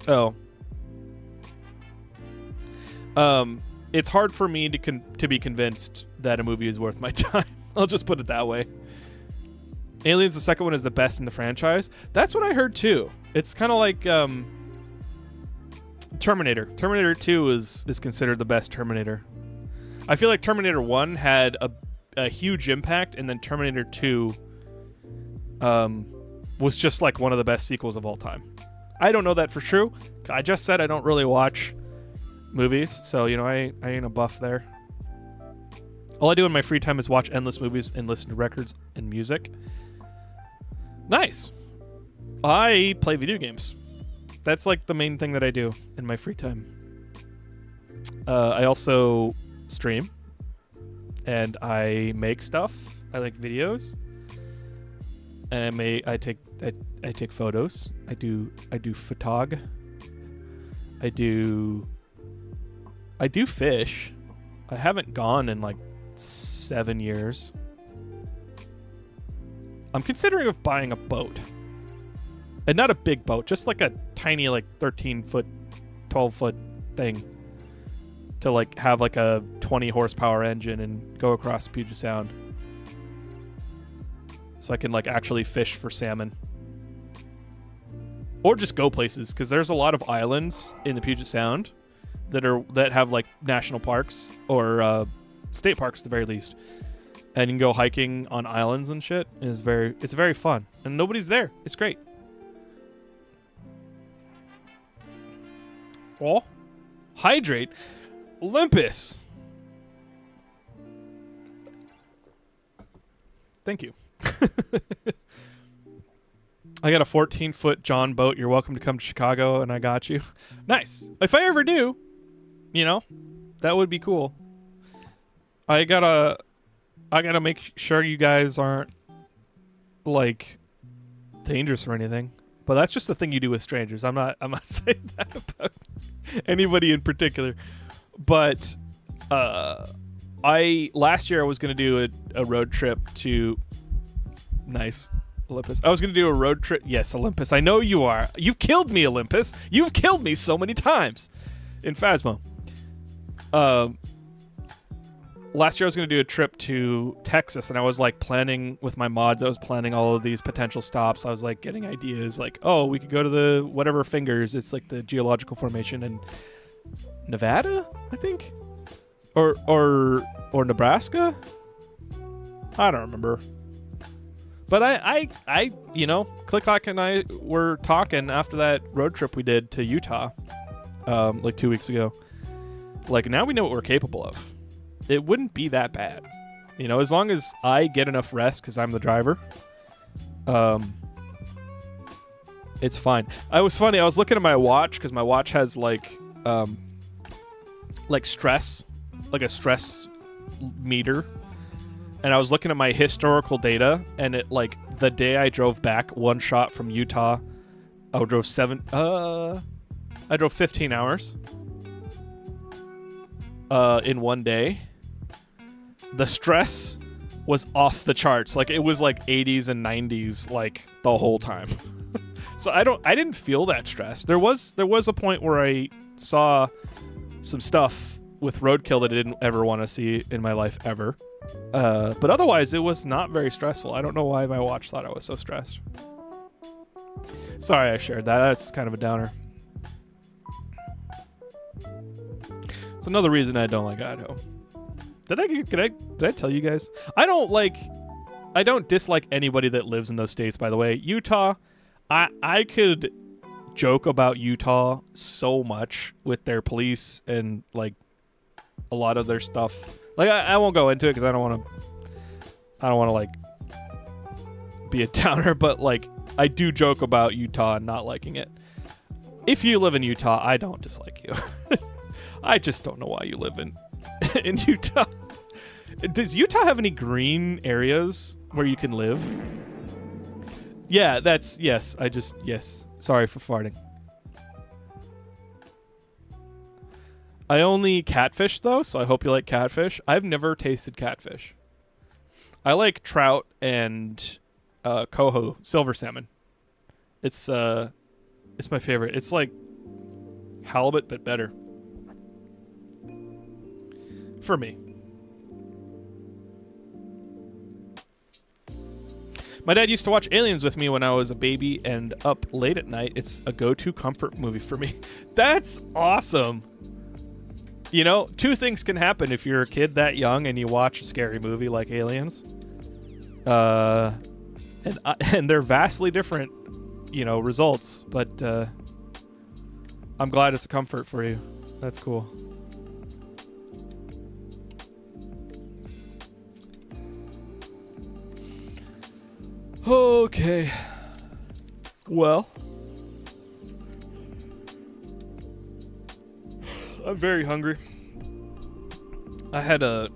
Oh. It's hard for me to be convinced that a movie is worth my time. I'll just put it that way. Aliens, the second one, is the best in the franchise. That's what I heard too. It's kind of like Terminator. Terminator 2 is considered the best Terminator. I feel like Terminator 1 had a huge impact, and then Terminator 2 was just like one of the best sequels of all time. I don't know that for true. I just said I don't really watch movies, so you know I ain't a buff there. All I do in my free time is watch endless movies and listen to records and music. Nice. I play video games. That's like the main thing that I do in my free time. I also stream, and I make stuff. I like videos, and I take photos. I do photog. I do fish. I haven't gone in like 7 years. I'm considering of buying a boat. And not a big boat, just like a tiny like 13-foot, 12-foot thing to like have like a 20 horsepower engine and go across Puget Sound. So I can like actually fish for salmon. Or just go places, because there's a lot of islands in the Puget Sound that have like national parks or state parks at the very least. And you can go hiking on islands and shit. It's very fun. And nobody's there. It's great. Oh, hydrate. Olympus. Thank you. I got a 14-foot John boat. You're welcome to come to Chicago, and I got you. Nice. If I ever do, you know, that would be cool. I gotta make sure you guys aren't like dangerous or anything. But that's just the thing you do with strangers. I'm not saying that about anybody in particular. But last year I was gonna do a road trip to nice Olympus. I was gonna do a road trip. Yes, Olympus. I know you are. You've killed me, Olympus. You've killed me so many times in Phasmo. Last year I was going to do a trip to Texas, and I was like planning with my mods. I was planning all of these potential stops. I was like getting ideas like, oh, we could go to the whatever fingers. It's like the geological formation in Nevada, I think, or Nebraska. I don't remember. But I you know, Click and I were talking after that road trip we did to Utah, like 2 weeks ago. Like, now we know what we're capable of. It wouldn't be that bad. You know, as long as I get enough rest because I'm the driver, it's fine. I was looking at my watch because my watch has like stress, like a stress meter, and I was looking at my historical data, and it like the day I drove back one shot from Utah, I drove 15 hours in one day. The stress was off the charts. Like it was like 80s and 90s like the whole time. So I didn't feel that stress. There was a point where I saw some stuff with roadkill that I didn't ever want to see in my life ever. But otherwise, it was not very stressful. I don't know why my watch thought I was so stressed. Sorry I shared that. That's kind of a downer. It's another reason I don't like Idaho. Did I tell you guys? I don't dislike anybody that lives in those states, by the way. Utah, I could joke about Utah so much with their police and like a lot of their stuff. Like I won't go into it because I don't want to like be a downer, but like I do joke about Utah and not liking it. If you live in Utah, I don't dislike you. I just don't know why you live in Utah. Does Utah have any green areas where you can live? Yeah, yes. Yes. Sorry for farting. I only catfish, though, so I hope you like catfish. I've never tasted catfish. I like trout and coho, silver salmon. It's my favorite. It's like halibut, but better. For me. My dad used to watch Aliens with me when I was a baby and up late at night. It's a go-to comfort movie for me. That's awesome. You know, two things can happen if you're a kid that young and you watch a scary movie like Aliens. And they're vastly different, you know, results. But I'm glad it's a comfort for you. That's cool. Okay. Well, I'm very hungry. I had a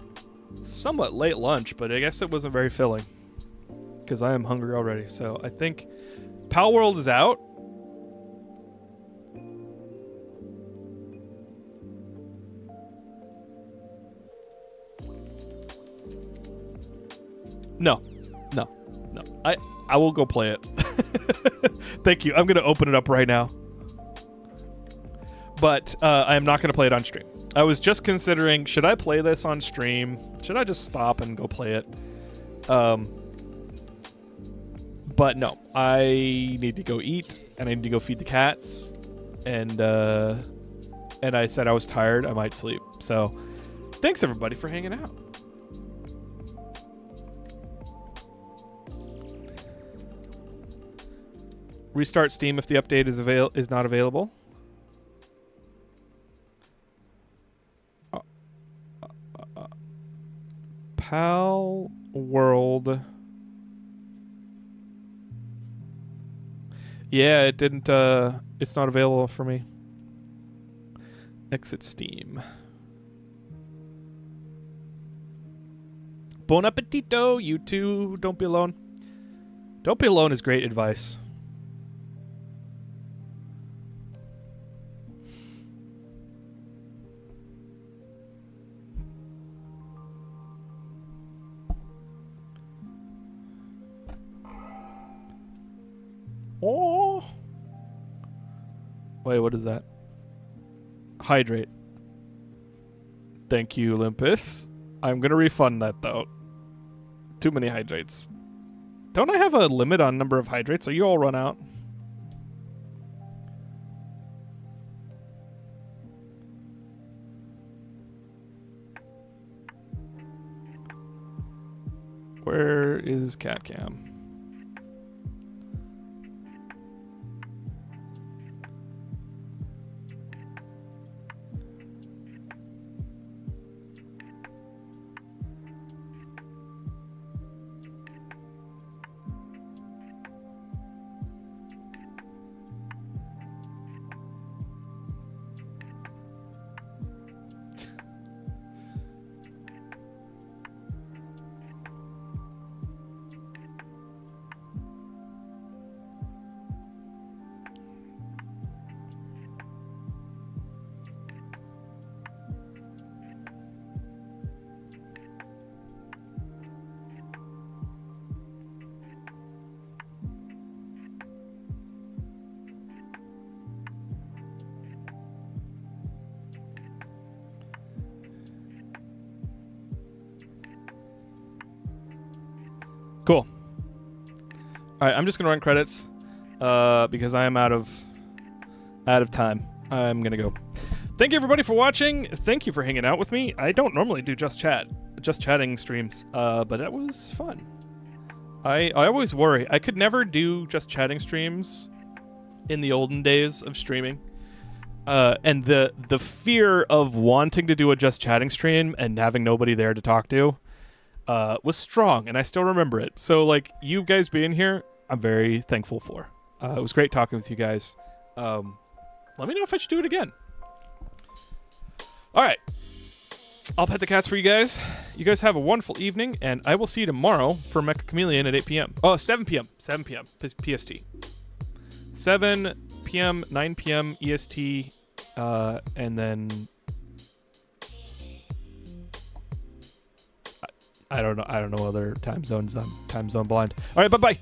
somewhat late lunch, but I guess it wasn't very filling because I am hungry already. So I think Pal World is out. No. I will go play it. Thank you. I'm going to open it up right now. But I am not going to play it on stream. I was just considering, should I play this on stream? Should I just stop and go play it? But no, I need to go eat, and I need to go feed the cats. And I said I was tired. I might sleep. So thanks, everybody, for hanging out. Restart Steam if the update is not available. Pal World. Yeah, it didn't. It's not available for me. Exit Steam. Bon appetito, you two. Don't be alone. Don't be alone is great advice. Oh. Wait, what is that? Hydrate. Thank you, Olympus. I'm going to refund that, though. Too many hydrates. Don't I have a limit on number of hydrates? Are you all run out? Where is CatCam? Cool. All right, I'm just gonna run credits because I am out of time. I'm gonna go. Thank you everybody for watching. Thank you for hanging out with me. I don't normally do just chatting streams, but it was fun. I always worry. I could never do just chatting streams in the olden days of streaming. And the fear of wanting to do a just chatting stream and having nobody there to talk to was strong, and I still remember it. So, like, you guys being here, I'm very thankful for. It was great talking with you guys. Let me know if I should do it again. All right. I'll pet the cats for you guys. You guys have a wonderful evening, and I will see you tomorrow for Mecha Chameleon at 8 p.m. Oh, 7 p.m. 7 p.m. PST. 7 p.m., 9 p.m. EST, and then I don't know other time zones. I'm time zone blind. All right, bye-bye.